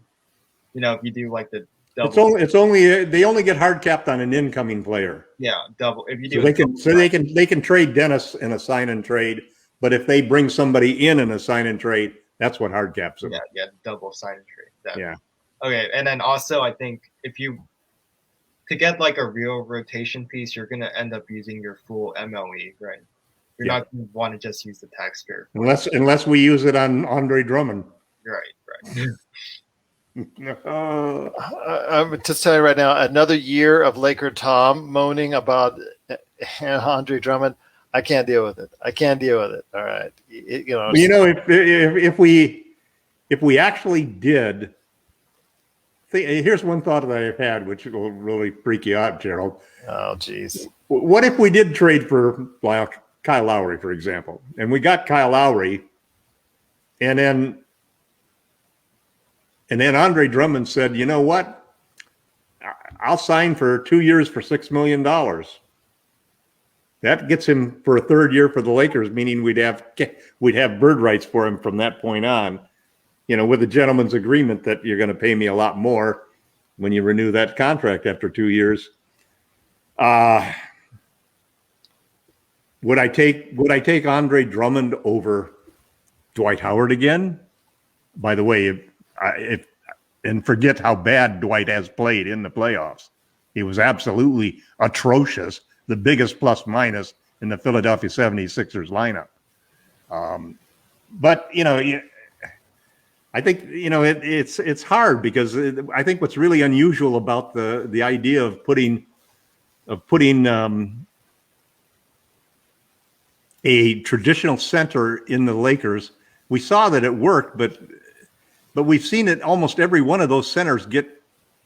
if you do the double. They only get hard capped on an incoming player. Yeah, double. If you do, they can trade Dennis in a sign and trade, but if they bring somebody in a sign and trade, that's what hard caps them. Yeah, double sign and trade. Yeah. Okay, and then also I think to get a real rotation piece, you're gonna end up using your full MLE, right? You're not going to want to just use the taxpayer. Unless we use it on Andre Drummond. Right. I'm just telling you right now, another year of LakerTom moaning about Andre Drummond. I can't deal with it. All right. If we actually did, here's one thought that I've had, which will really freak you out, Gerald. Oh, geez. What if we did trade for Kyle Lowry, for example, and we got Kyle Lowry, and then Andre Drummond said, "You know what? I'll sign for 2 years for $6 million." That gets him for a third year for the Lakers, meaning we'd have bird rights for him from that point on. With a gentleman's agreement that you're going to pay me a lot more when you renew that contract after 2 years. Would I take Andre Drummond over Dwight Howard again? By the way, and forget how bad Dwight has played in the playoffs. He was absolutely atrocious, the biggest plus minus in the Philadelphia 76ers lineup. But I think it's hard because I think what's really unusual about the idea of putting a traditional center in the Lakers, we saw that it worked, but but we've seen it almost every one of those centers get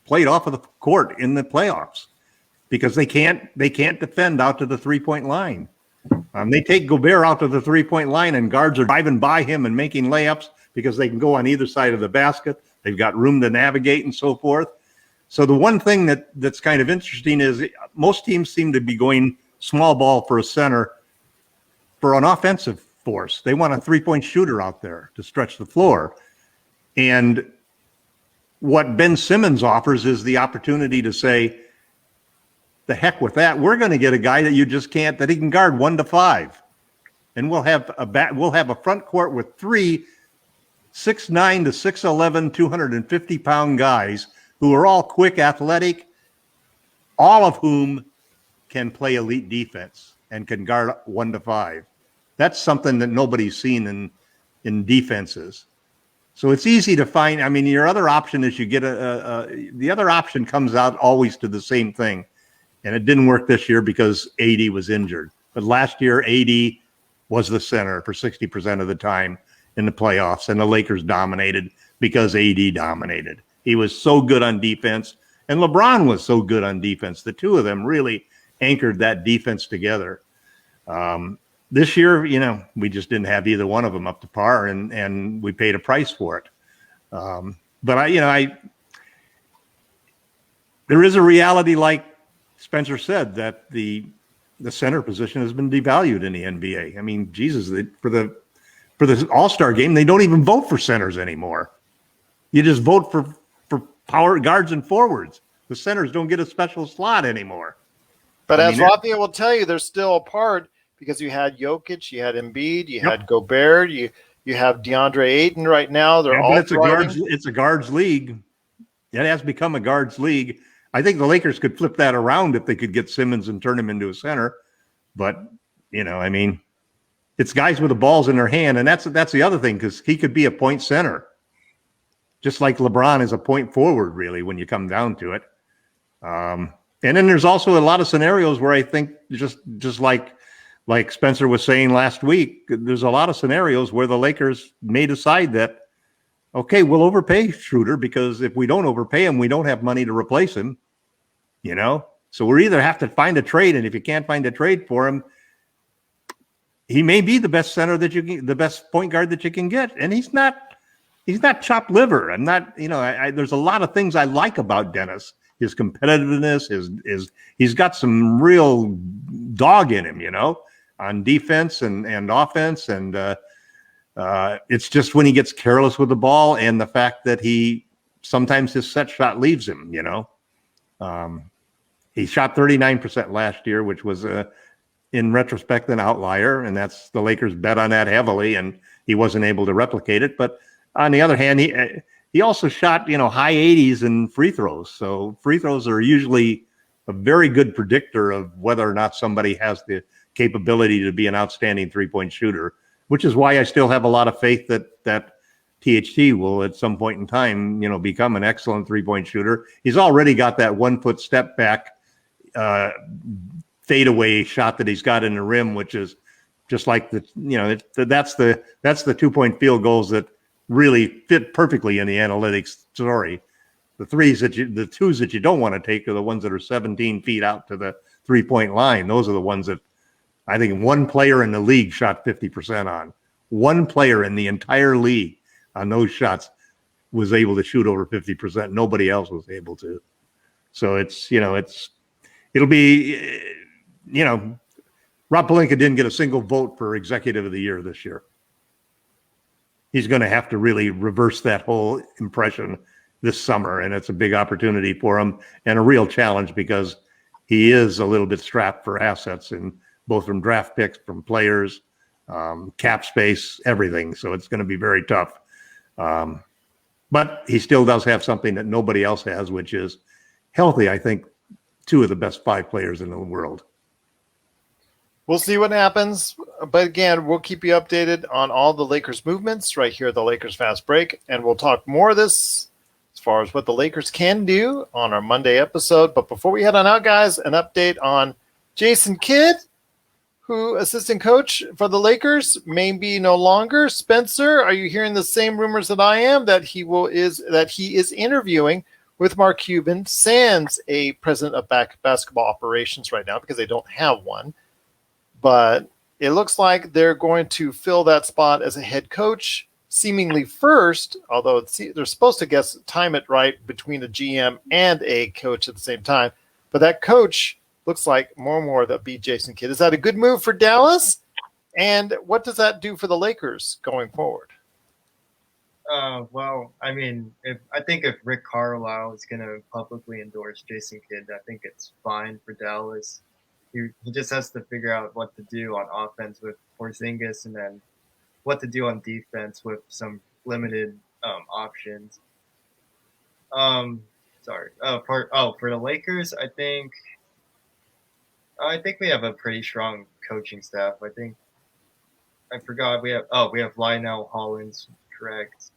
played off of the court in the playoffs because they can't defend out to the 3-point line. They take Gobert out to the 3-point line, and guards are driving by him and making layups because they can go on either side of the basket. They've got room to navigate and so forth. So the one thing that's kind of interesting is most teams seem to be going small ball for a center for an offensive force. They want a 3-point shooter out there to stretch the floor. And what Ben Simmons offers is the opportunity to say, the heck with that. We're going to get a guy that you just can't, that he can guard 1 to 5. And we'll have a front court with 3 6'9" to 6'11", 250-pound guys who are all quick, athletic, all of whom can play elite defense and can guard 1 to 5. That's something that nobody's seen in defenses. So it's easy to find. I mean, your other option is you get the other option comes out always to the same thing. And it didn't work this year because AD was injured. But last year, AD was the center for 60% of the time in the playoffs, and the Lakers dominated because AD dominated. He was so good on defense, and LeBron was so good on defense. The two of them really anchored that defense together. This year, we just didn't have either one of them up to par, and we paid a price for it. But there is a reality, like Spencer said, that the center position has been devalued in the NBA. I mean, Jesus, for the All-Star game, they don't even vote for centers anymore. You just vote for power guards and forwards. The centers don't get a special slot anymore. But as Rafael will tell you, they're still apart because you had Jokic, you had Embiid, you had Gobert, you have DeAndre Ayton right now. They're all it's a guards league. It has become a guards league. I think the Lakers could flip that around if they could get Simmons and turn him into a center. But, it's guys with the balls in their hand. And that's the other thing, because he could be a point center, just like LeBron is a point forward, really, when you come down to it. And then there's also a lot of scenarios where I think just like Spencer was saying last week, there's a lot of scenarios where the Lakers may decide that, okay, we'll overpay Schroeder because if we don't overpay him, we don't have money to replace him, So we either have to find a trade, and if you can't find a trade for him, he may be the best center the best point guard that you can get, and he's not chopped liver. I'm not, there's a lot of things I like about Dennis. His competitiveness, he's got some real dog in him, on defense and offense, and it's just when he gets careless with the ball and the fact that sometimes his set shot leaves him, He shot 39% last year, which was in retrospect an outlier, and that's the Lakers bet on that heavily, and he wasn't able to replicate it. But on the other hand, he also shot high 80s in free throws. So free throws are usually a very good predictor of whether or not somebody has the capability to be an outstanding 3-point shooter, which is why I still have a lot of faith that THT will at some point in time, become an excellent 3-point shooter. He's already got that 1-foot step back fadeaway shot that he's got in the rim, which is just like that's the 2-point field goals that really fit perfectly in the analytics story. The twos that you don't want to take are the ones that are 17 feet out to the 3-point line. Those are the ones that I think one player in the league shot 50% on. One player in the entire league on those shots was able to shoot over 50%. Nobody else was able to. So it'll be, Rob Pelinka didn't get a single vote for Executive of the Year this year. He's going to have to really reverse that whole impression this summer, and it's a big opportunity for him and a real challenge because he is a little bit strapped for assets, and both from draft picks, from players, cap space, everything. So it's going to be very tough. But he still does have something that nobody else has, which is healthy, I think, 2 of the best 5 players in the world. We'll see what happens. But again, we'll keep you updated on all the Lakers movements right here at the Lakers Fast Break. And we'll talk more of this as far as what the Lakers can do on our Monday episode. But before we head on out, guys, an update on Jason Kidd. who assistant coach for the Lakers may be no longer. Spencer, are you hearing the same rumors that I am that he is interviewing with Mark Cuban, sans a president of basketball operations right now because they don't have one. But it looks like they're going to fill that spot as a head coach, seemingly first, although they're supposed to time it right between a GM and a coach at the same time. But that coach looks like more and more that'll be Jason Kidd. Is that a good move for Dallas? And what does that do for the Lakers going forward? Well, I mean, I think if Rick Carlisle is going to publicly endorse Jason Kidd, I think it's fine for Dallas. He just has to figure out what to do on offense with Porzingis, and then what to do on defense with some limited options. For the Lakers, I think we have a pretty strong coaching staff. I forgot we have Lionel Hollins, correct.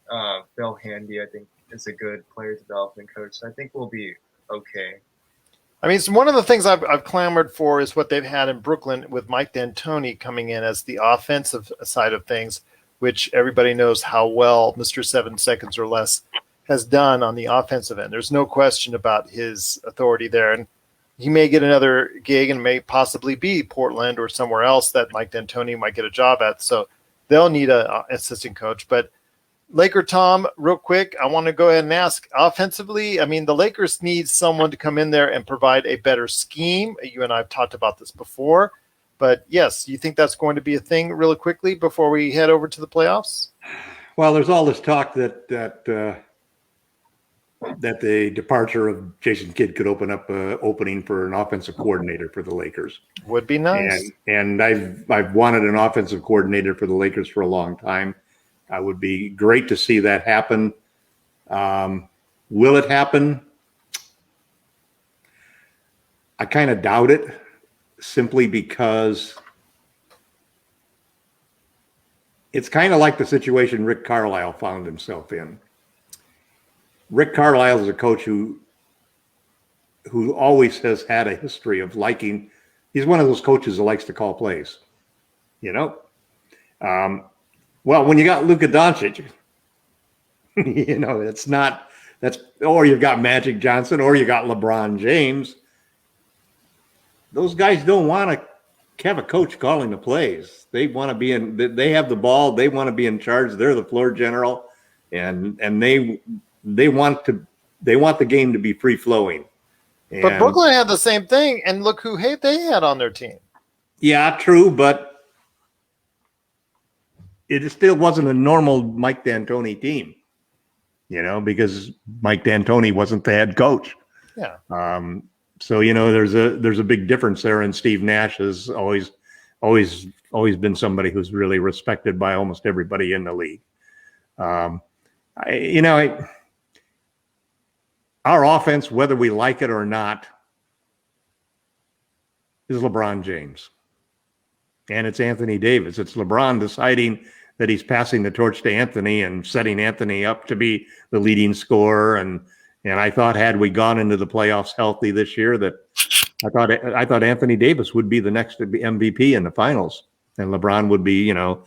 Phil Handy, I think, is a good player development coach. So I think we'll be okay. I mean, so one of the things I've clamored for is what they've had in Brooklyn with Mike D'Antoni coming in as the offensive side of things, which everybody knows how well Mr. 7 Seconds or Less has done on the offensive end. There's no question about his authority there. And he may get another gig and may possibly be Portland or somewhere else that Mike D'Antoni might get a job at. So they'll need an assistant coach. But LakerTom, real quick, I want to go ahead and ask offensively. I mean, the Lakers need someone to come in there and provide a better scheme. You and I have talked about this before. But yes, you think that's going to be a thing really quickly before we head over to the playoffs? Well, there's all this talk that the departure of Jason Kidd could open up an opening for an offensive coordinator for the Lakers. Would be nice. And I've wanted an offensive coordinator for the Lakers for a long time. It would be great to see that happen. Will it happen? I kind of doubt it, simply because it's kind of like the situation Rick Carlisle found himself in. Rick Carlisle is a coach who always has had a history of liking. He's one of those coaches that likes to call plays, you know. Well, when you got Luka Doncic, you know, or you've got Magic Johnson, or you got LeBron James. Those guys don't want to have a coach calling the plays. They want to be they have the ball. They want to be in charge. They're the floor general, and they want the game to be free flowing. But Brooklyn had the same thing, and look who they had on their team. Yeah, true, but it still wasn't a normal Mike D'Antoni team, you know, because Mike D'Antoni wasn't the head coach. Yeah. So, you know, there's a big difference there, and Steve Nash has always been somebody who's really respected by almost everybody in the league. Our offense, whether we like it or not, is LeBron James. And it's Anthony Davis. It's LeBron deciding that he's passing the torch to Anthony and setting Anthony up to be the leading scorer. And I thought, had we gone into the playoffs healthy this year, that I thought Anthony Davis would be the next MVP in the finals, and LeBron would be, you know,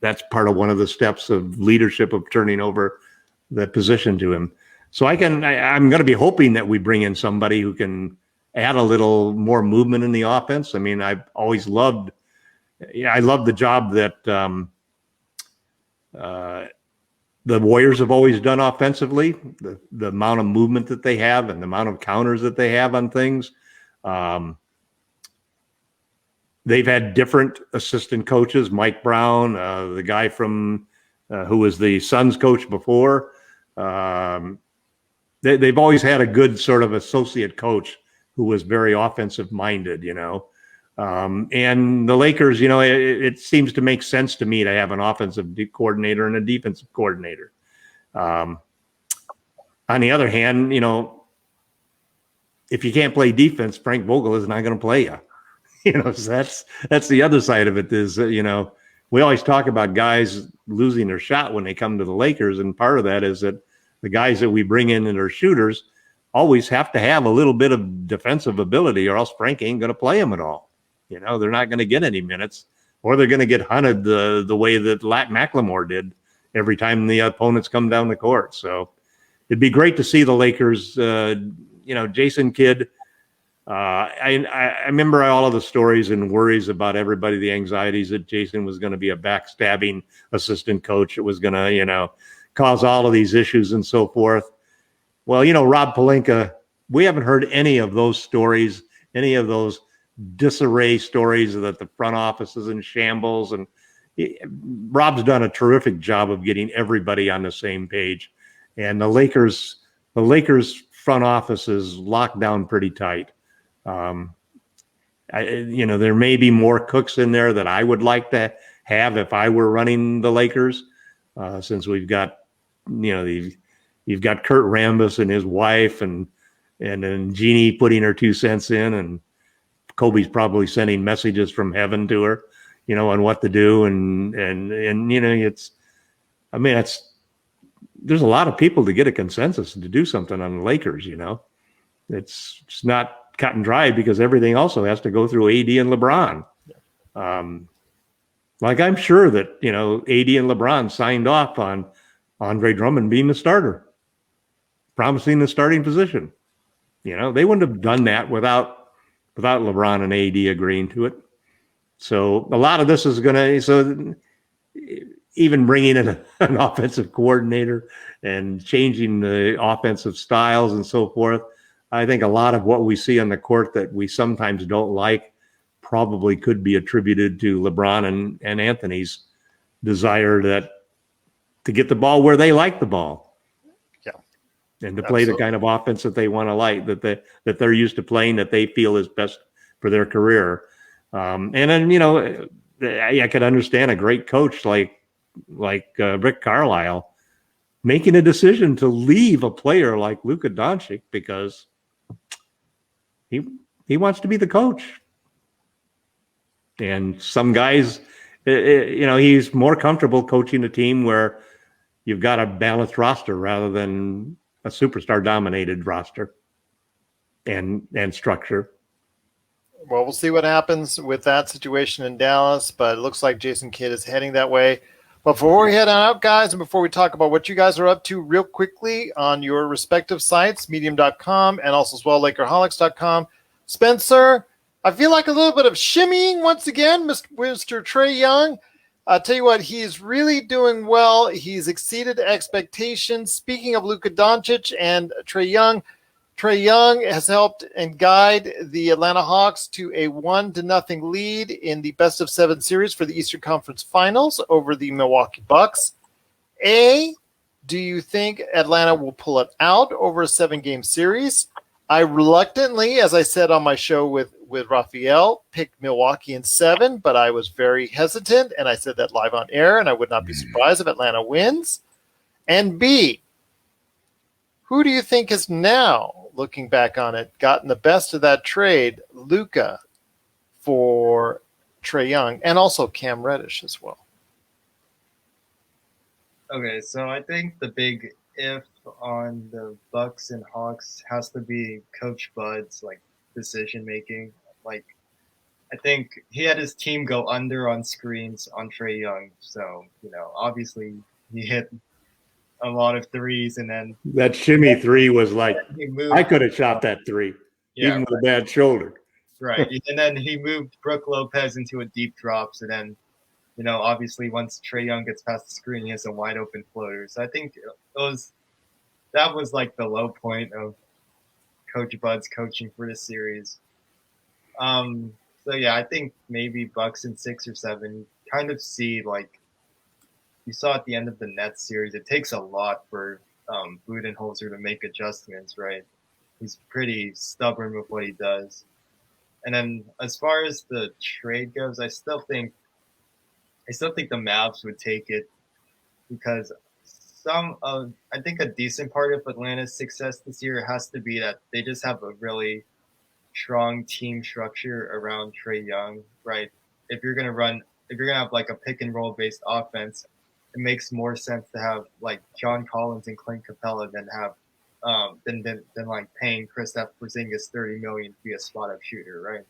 that's part of one of the steps of leadership, of turning over that position to him. So I'm going to be hoping that we bring in somebody who can add a little more movement in the offense. I mean, I've always loved the job that the Warriors have always done offensively, the amount of movement that they have and the amount of counters that they have on things. They've had different assistant coaches, Mike Brown, the guy from who was the Suns coach before. They've always had a good sort of associate coach who was very offensive minded, you know. And the Lakers, you know, it seems to make sense to me to have an offensive coordinator and a defensive coordinator. On the other hand, you know, if you can't play defense, Frank Vogel is not going to play you. You know, so that's the other side of it is, you know, we always talk about guys losing their shot when they come to the Lakers. And part of that is that the guys that we bring in that are shooters always have to have a little bit of defensive ability, or else Frank ain't going to play them at all. You know, they're not going to get any minutes, or they're going to get hunted the way that McLemore did every time the opponents come down the court. So it'd be great to see the Lakers, Jason Kidd. I remember all of the stories and worries about everybody, the anxieties that Jason was going to be a backstabbing assistant coach. It was going to, cause all of these issues and so forth. Well, Rob Pelinka, we haven't heard any of those stories, any of those disarray stories that the front office is in shambles. And Rob's done a terrific job of getting everybody on the same page. And the Lakers front office is locked down pretty tight. There may be more cooks in there that I would like to have if I were running the Lakers, since we've got, you've got Kurt Rambis and his wife, and then Jeannie putting her 2 cents in, and Kobe's probably sending messages from heaven to her, on what to do. There's a lot of people to get a consensus and to do something on the Lakers, It's not cut and dry, because everything also has to go through AD and LeBron. I'm sure that, AD and LeBron signed off on Andre Drummond being the starter, promising the starting position. They wouldn't have done that without LeBron and AD agreeing to it. So a lot of this is even bringing in an offensive coordinator and changing the offensive styles and so forth. I think a lot of what we see on the court that we sometimes don't like probably could be attributed to LeBron and Anthony's desire to get the ball where they like the ball. Yeah. And to play the kind of offense that they want to like, that they're used to playing, that they feel is best for their career. And then, I could understand a great coach like Rick Carlisle making a decision to leave a player like Luka Doncic because he wants to be the coach. And some guys, he's more comfortable coaching a team where you've got a balanced roster rather than a superstar dominated roster and structure. Well, we'll see what happens with that situation in Dallas, but it looks like Jason Kidd is heading that way. But before we head on out, guys, and before we talk about what you guys are up to real quickly on your respective sites, medium.com and also as well Lakerholics.com, Spencer, I feel like a little bit of shimmying once again, Mr. Trae Young. I'll tell you what, he's really doing well. He's exceeded expectations. Speaking of Luka Doncic and Trae Young has helped and guide the Atlanta Hawks to a 1-0 lead in the best of 7 series for the Eastern Conference Finals over the Milwaukee Bucks. Do you think Atlanta will pull it out over a 7-game series? I reluctantly, as I said on my show with Raphael, picked Milwaukee in 7, but I was very hesitant, and I said that live on air, and I would not be surprised if Atlanta wins. And B, who do you think has now, looking back on it, gotten the best of that trade, Luka for Trae Young, and also Cam Reddish as well? Okay, so I think the big if on the Bucks and Hawks has to be Coach Bud's decision making. I think he had his team go under on screens on Trae Young, so obviously he hit a lot of threes, and then that shimmy 3 was I could have shot that 3, even with a bad shoulder. Right, and then he moved Brook Lopez into a deep drop, so then obviously once Trae Young gets past the screen, he has a wide open floater. So I think that was the low point of Coach Bud's coaching for this series. So yeah, I think maybe Bucks in 6 or 7. Kind of see you saw at the end of the Nets series, it takes a lot for Budenholzer to make adjustments, right? He's pretty stubborn with what he does. And then as far as the trade goes, I still think the Mavs would take it, because I think a decent part of Atlanta's success this year has to be that they just have a really strong team structure around Trae Young, right? If you're gonna have a pick and roll based offense, it makes more sense to have John Collins and Clint Capella than have than paying Kristaps Porzingis $30 million to be a spot up shooter, right?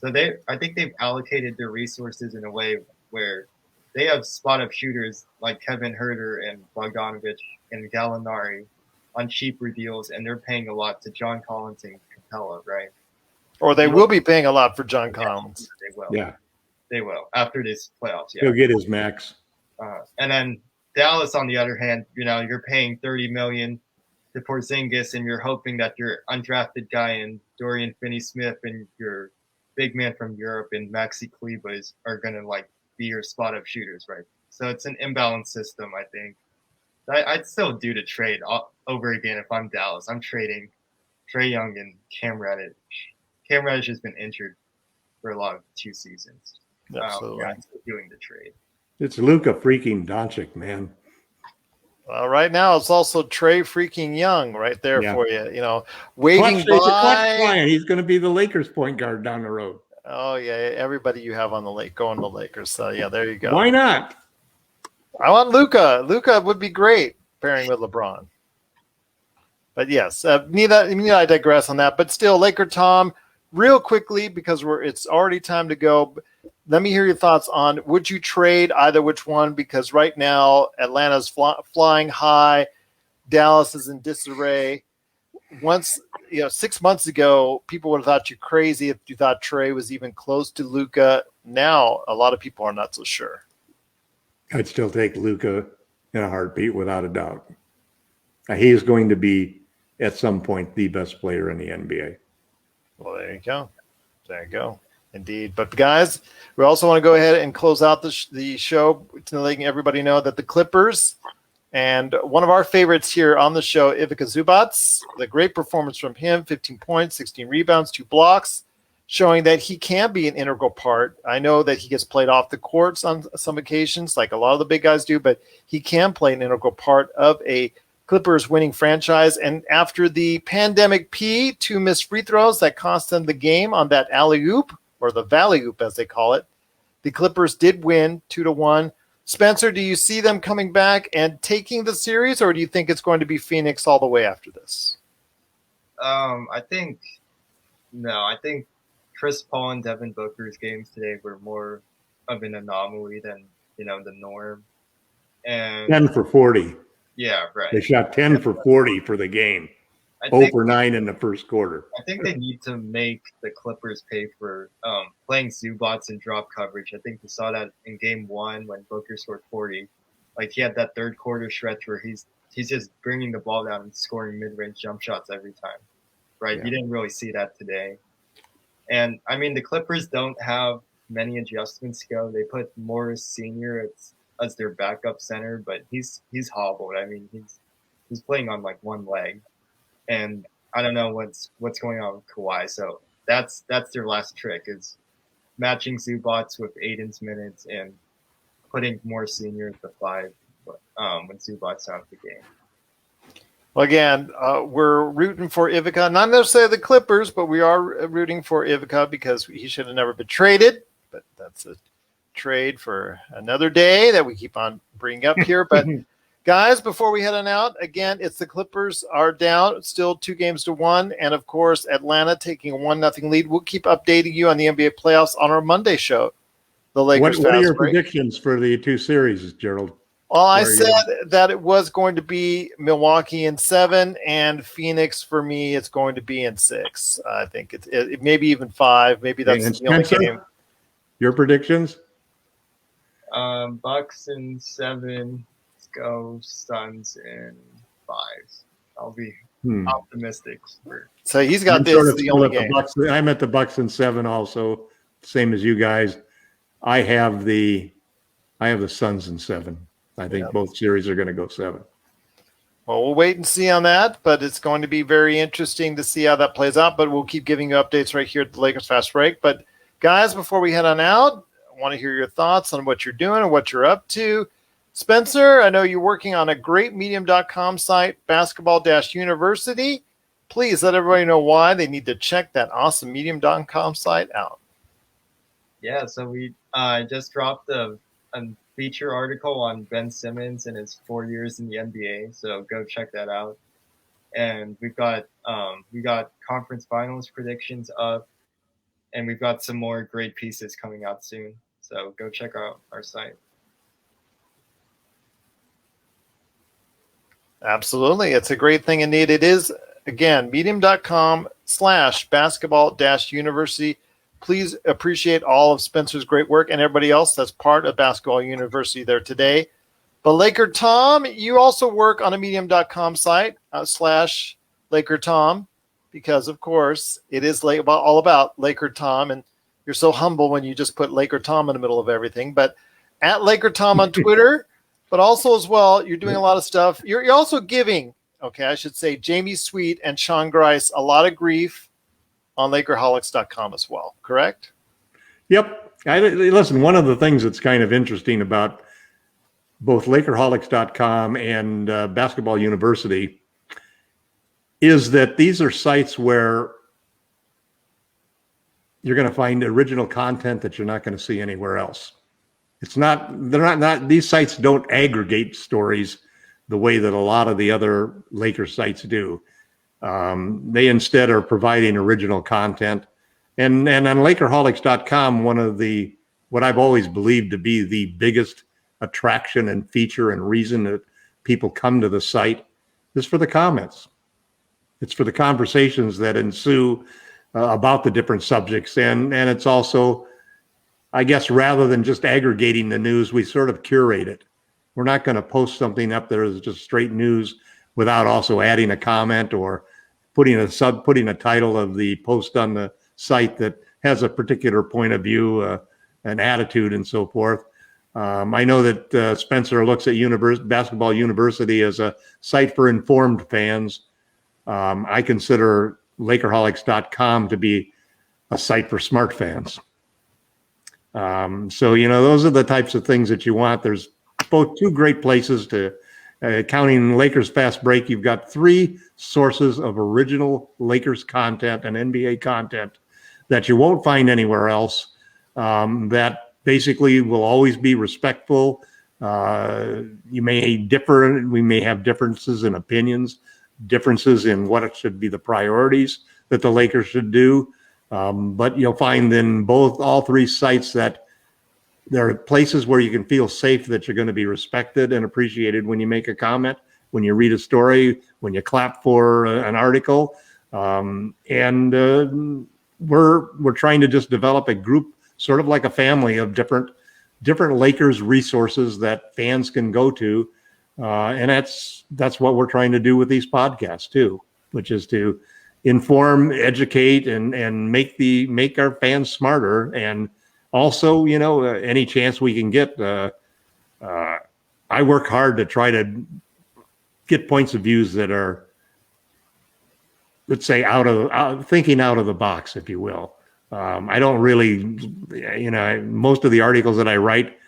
So I think they've allocated their resources in a way where they have spot-up shooters like Kevin Herter and Bogdanovich and Gallinari on cheaper deals, and they're paying a lot to John Collins and Capella, right? Or they will be paying a lot for John Collins. They will. Yeah. They will after this playoffs. Yeah. He'll get his max. And then Dallas, on the other hand, you're paying $30 million to Porzingis, and you're hoping that your undrafted guy and Dorian Finney-Smith and your big man from Europe and Maxi Kleber are gonna be your spot-up shooters, right? So it's an imbalanced system, I think. I'd still do the trade over again if I'm Dallas. I'm trading Trae Young and Cam Reddish. Cam Reddish has been injured for a lot of 2 seasons. Absolutely. I'm still doing the trade. It's Luka freaking Doncic, man. Well, right now it's also Trae freaking Young right there for you. Waiting He's a clutch by. client. He's going to be the Lakers point guard down the road. Oh yeah, everybody you have on the lake going to the Lakers. So yeah, there you go. Why not? I want Luka. Luka would be great pairing with LeBron. But yes, I digress on that. But still, LakerTom, real quickly because it's already time to go. Let me hear your thoughts on would you trade either which one? Because right now Atlanta's flying high, Dallas is in disarray. Once 6 months ago, people would have thought you crazy if you thought Trae was even close to Luka. Now a lot of people are not so sure. I'd still take Luka in a heartbeat, without a doubt. He is going to be at some point the best player in the NBA. Well, there you go. There you go. Indeed. But guys, we also want to go ahead and close out the show to letting everybody know that the Clippers and one of our favorites here on the show, Ivica Zubac, the great performance from him, 15 points, 16 rebounds, 2 blocks, showing that he can be an integral part. I know that he gets played off the courts on some occasions, like a lot of the big guys do, but he can play an integral part of a Clippers winning franchise. And after the pandemic 2 missed free throws that cost them the game on that alley-oop, or the valley-oop as they call it, the Clippers did win 2-1. Spencer, do you see them coming back and taking the series, or do you think it's going to be Phoenix all the way after this? I think Chris Paul and Devin Booker's games today were more of an anomaly than the norm. And 10 for 40. Yeah, right. They shot 10 for 40 for the game. 0 for 9 in the first quarter. I think they need to make the Clippers pay for playing Zubac and drop coverage. I think we saw that in game 1 when Booker scored 40. He had that third quarter stretch where he's just bringing the ball down and scoring mid-range jump shots every time, right? Yeah. You didn't really see that today. And, I mean, the Clippers don't have many adjustments to go. They put Morris Sr. as their backup center, but he's hobbled. I mean, he's playing on one leg. And I don't know what's going on with Kawhi. So that's their last trick is matching Zubac with Aiden's minutes and putting more senior at the 5 when Zubac's out of the game. Well, again, we're rooting for Ivica, not necessarily the Clippers, but we are rooting for Ivica because he should have never been traded. But that's a trade for another day that we keep on bringing up here. But guys, before we head on out, again, it's the Clippers are down, still 2-1, and of course, Atlanta taking a 1-0 lead. We'll keep updating you on the NBA playoffs on our Monday show. The Lakers. What are your predictions for the 2 series, Gerald? Well, I said that it was going to be Milwaukee in 7, and Phoenix for me, it's going to be in 6. I think it maybe even 5. Maybe that's the only game. Your predictions? Bucks in 7. Go Suns in 5. I'll be optimistic. So he's got the only game. I'm at the Bucks in 7 also, same as you guys. I have the Suns in 7. I think both series are going to go 7. Well, we'll wait and see on that, but it's going to be very interesting to see how that plays out. But we'll keep giving you updates right here at the Lakers Fast Break. But guys, before we head on out, I want to hear your thoughts on what you're doing and what you're up to. Spencer, I know you're working on a great medium.com site, Basketball-University. Please let everybody know why they need to check that awesome medium.com site out. Yeah, so we just dropped a feature article on Ben Simmons and his 4 years in the NBA, so go check that out. And we got conference finals predictions up, and we've got some more great pieces coming out soon. So go check out our site. Absolutely. It's a great thing indeed. It is, again, medium.com/basketball-university. Please appreciate all of Spencer's great work and everybody else that's part of Basketball University there today. But LakerTom, you also work on a medium.com site /LakerTom, because, of course, it is all about LakerTom, and you're so humble when you just put LakerTom in the middle of everything. But at LakerTom on Twitter, but also as well, you're doing a lot of stuff. You're also giving, I should say, Jamie Sweet and Sean Grice a lot of grief on Lakerholics.com as well, correct? Yep. Listen, one of the things that's kind of interesting about both Lakerholics.com and Basketball University is that these are sites where you're going to find original content that you're not going to see anywhere else. These sites don't aggregate stories the way that a lot of the other Lakers sites do. They instead are providing original content. And on Lakerholics.com, what I've always believed to be the biggest attraction and feature and reason that people come to the site is for the comments. It's for the conversations that ensue about the different subjects. And it's also, I guess, rather than just aggregating the news, we sort of curate it. We're not going to post something up there as just straight news without also adding a comment or putting a title of the post on the site that has a particular point of view, an attitude, and so forth. I know that Spencer looks at Basketball University as a site for informed fans. I consider Lakerholics.com to be a site for smart fans. So, those are the types of things that you want. There's both two great places to, counting Lakers Fast Break, you've got 3 sources of original Lakers content and NBA content that you won't find anywhere else, that basically will always be respectful. We may have differences in opinions, differences in what it should be the priorities that the Lakers should do. But you'll find in all 3 sites that there are places where you can feel safe that you're going to be respected and appreciated when you make a comment, when you read a story, when you clap for an article. We're trying to just develop a group, sort of like a family of different Lakers resources that fans can go to. And that's what we're trying to do with these podcasts too, which is to inform, educate, and make our fans smarter. And also, any chance we can get, I work hard to try to get points of views that are, let's say, thinking out of the box, if you will. I don't really, most of the articles that I write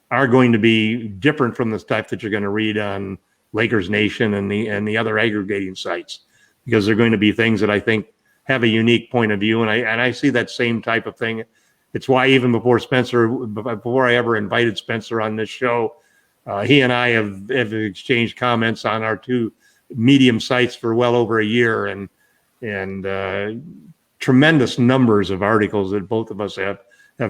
are going to be different from the stuff that you're going to read on Lakers Nation and the other aggregating sites, because they're going to be things that I think have a unique point of view. And I see that same type of thing. It's why even before I ever invited Spencer on this show, he and I have exchanged comments on our 2 medium sites for well over a year, and tremendous numbers of articles that both of us have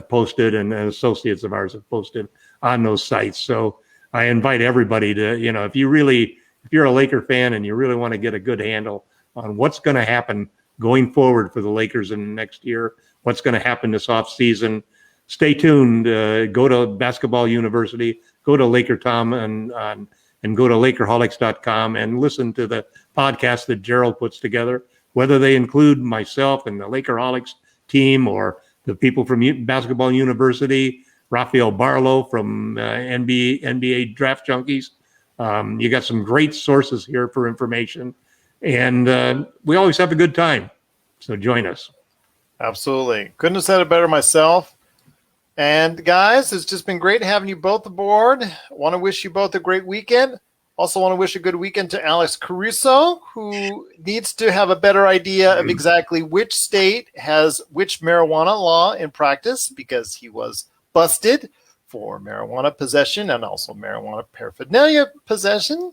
posted, and associates of ours have posted on those sites. So I invite everybody to, if you're a Laker fan and you really want to get a good handle on what's going to happen going forward for the Lakers in the next year, what's going to happen this offseason, stay tuned. Go to Basketball University, go to LakerTom, and go to Lakerholics.com and listen to the podcast that Gerald puts together, whether they include myself and the Lakerholics team or the people from Basketball University, Rafael Barlow from NBA Draft Junkies. You got some great sources here for information, and we always have a good time. So join us. Absolutely. Couldn't have said it better myself. And guys, it's just been great having you both aboard. Want to wish you both a great weekend. Also want to wish a good weekend to Alex Caruso, who needs to have a better idea of exactly which state has which marijuana law in practice, because he was busted for marijuana possession and also marijuana paraphernalia possession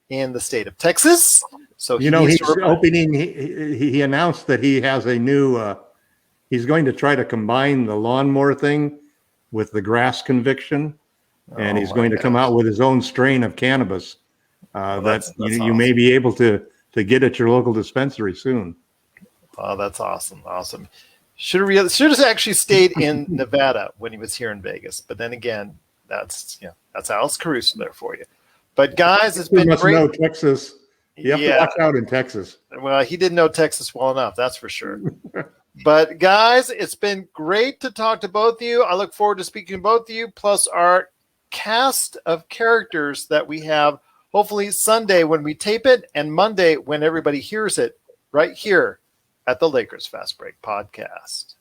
in the state of Texas. So he announced that he has a new he's going to try to combine the lawnmower thing with the grass conviction, and he's going to come out with his own strain of cannabis that's you awesome. may be able to get at your local dispensary soon. Oh, that's awesome. Awesome. Should have actually stayed in Nevada when he was here in Vegas. But then again, that's Alice Caruso there for you. But guys, it's been must great. know Texas. You have to watch out in Texas. Well, he didn't know Texas well enough, that's for sure. But guys, it's been great to talk to both of you. I look forward to speaking to both of you, plus our cast of characters that we have, hopefully Sunday when we tape it and Monday when everybody hears it, right here at the Lakers Fast Break Podcast.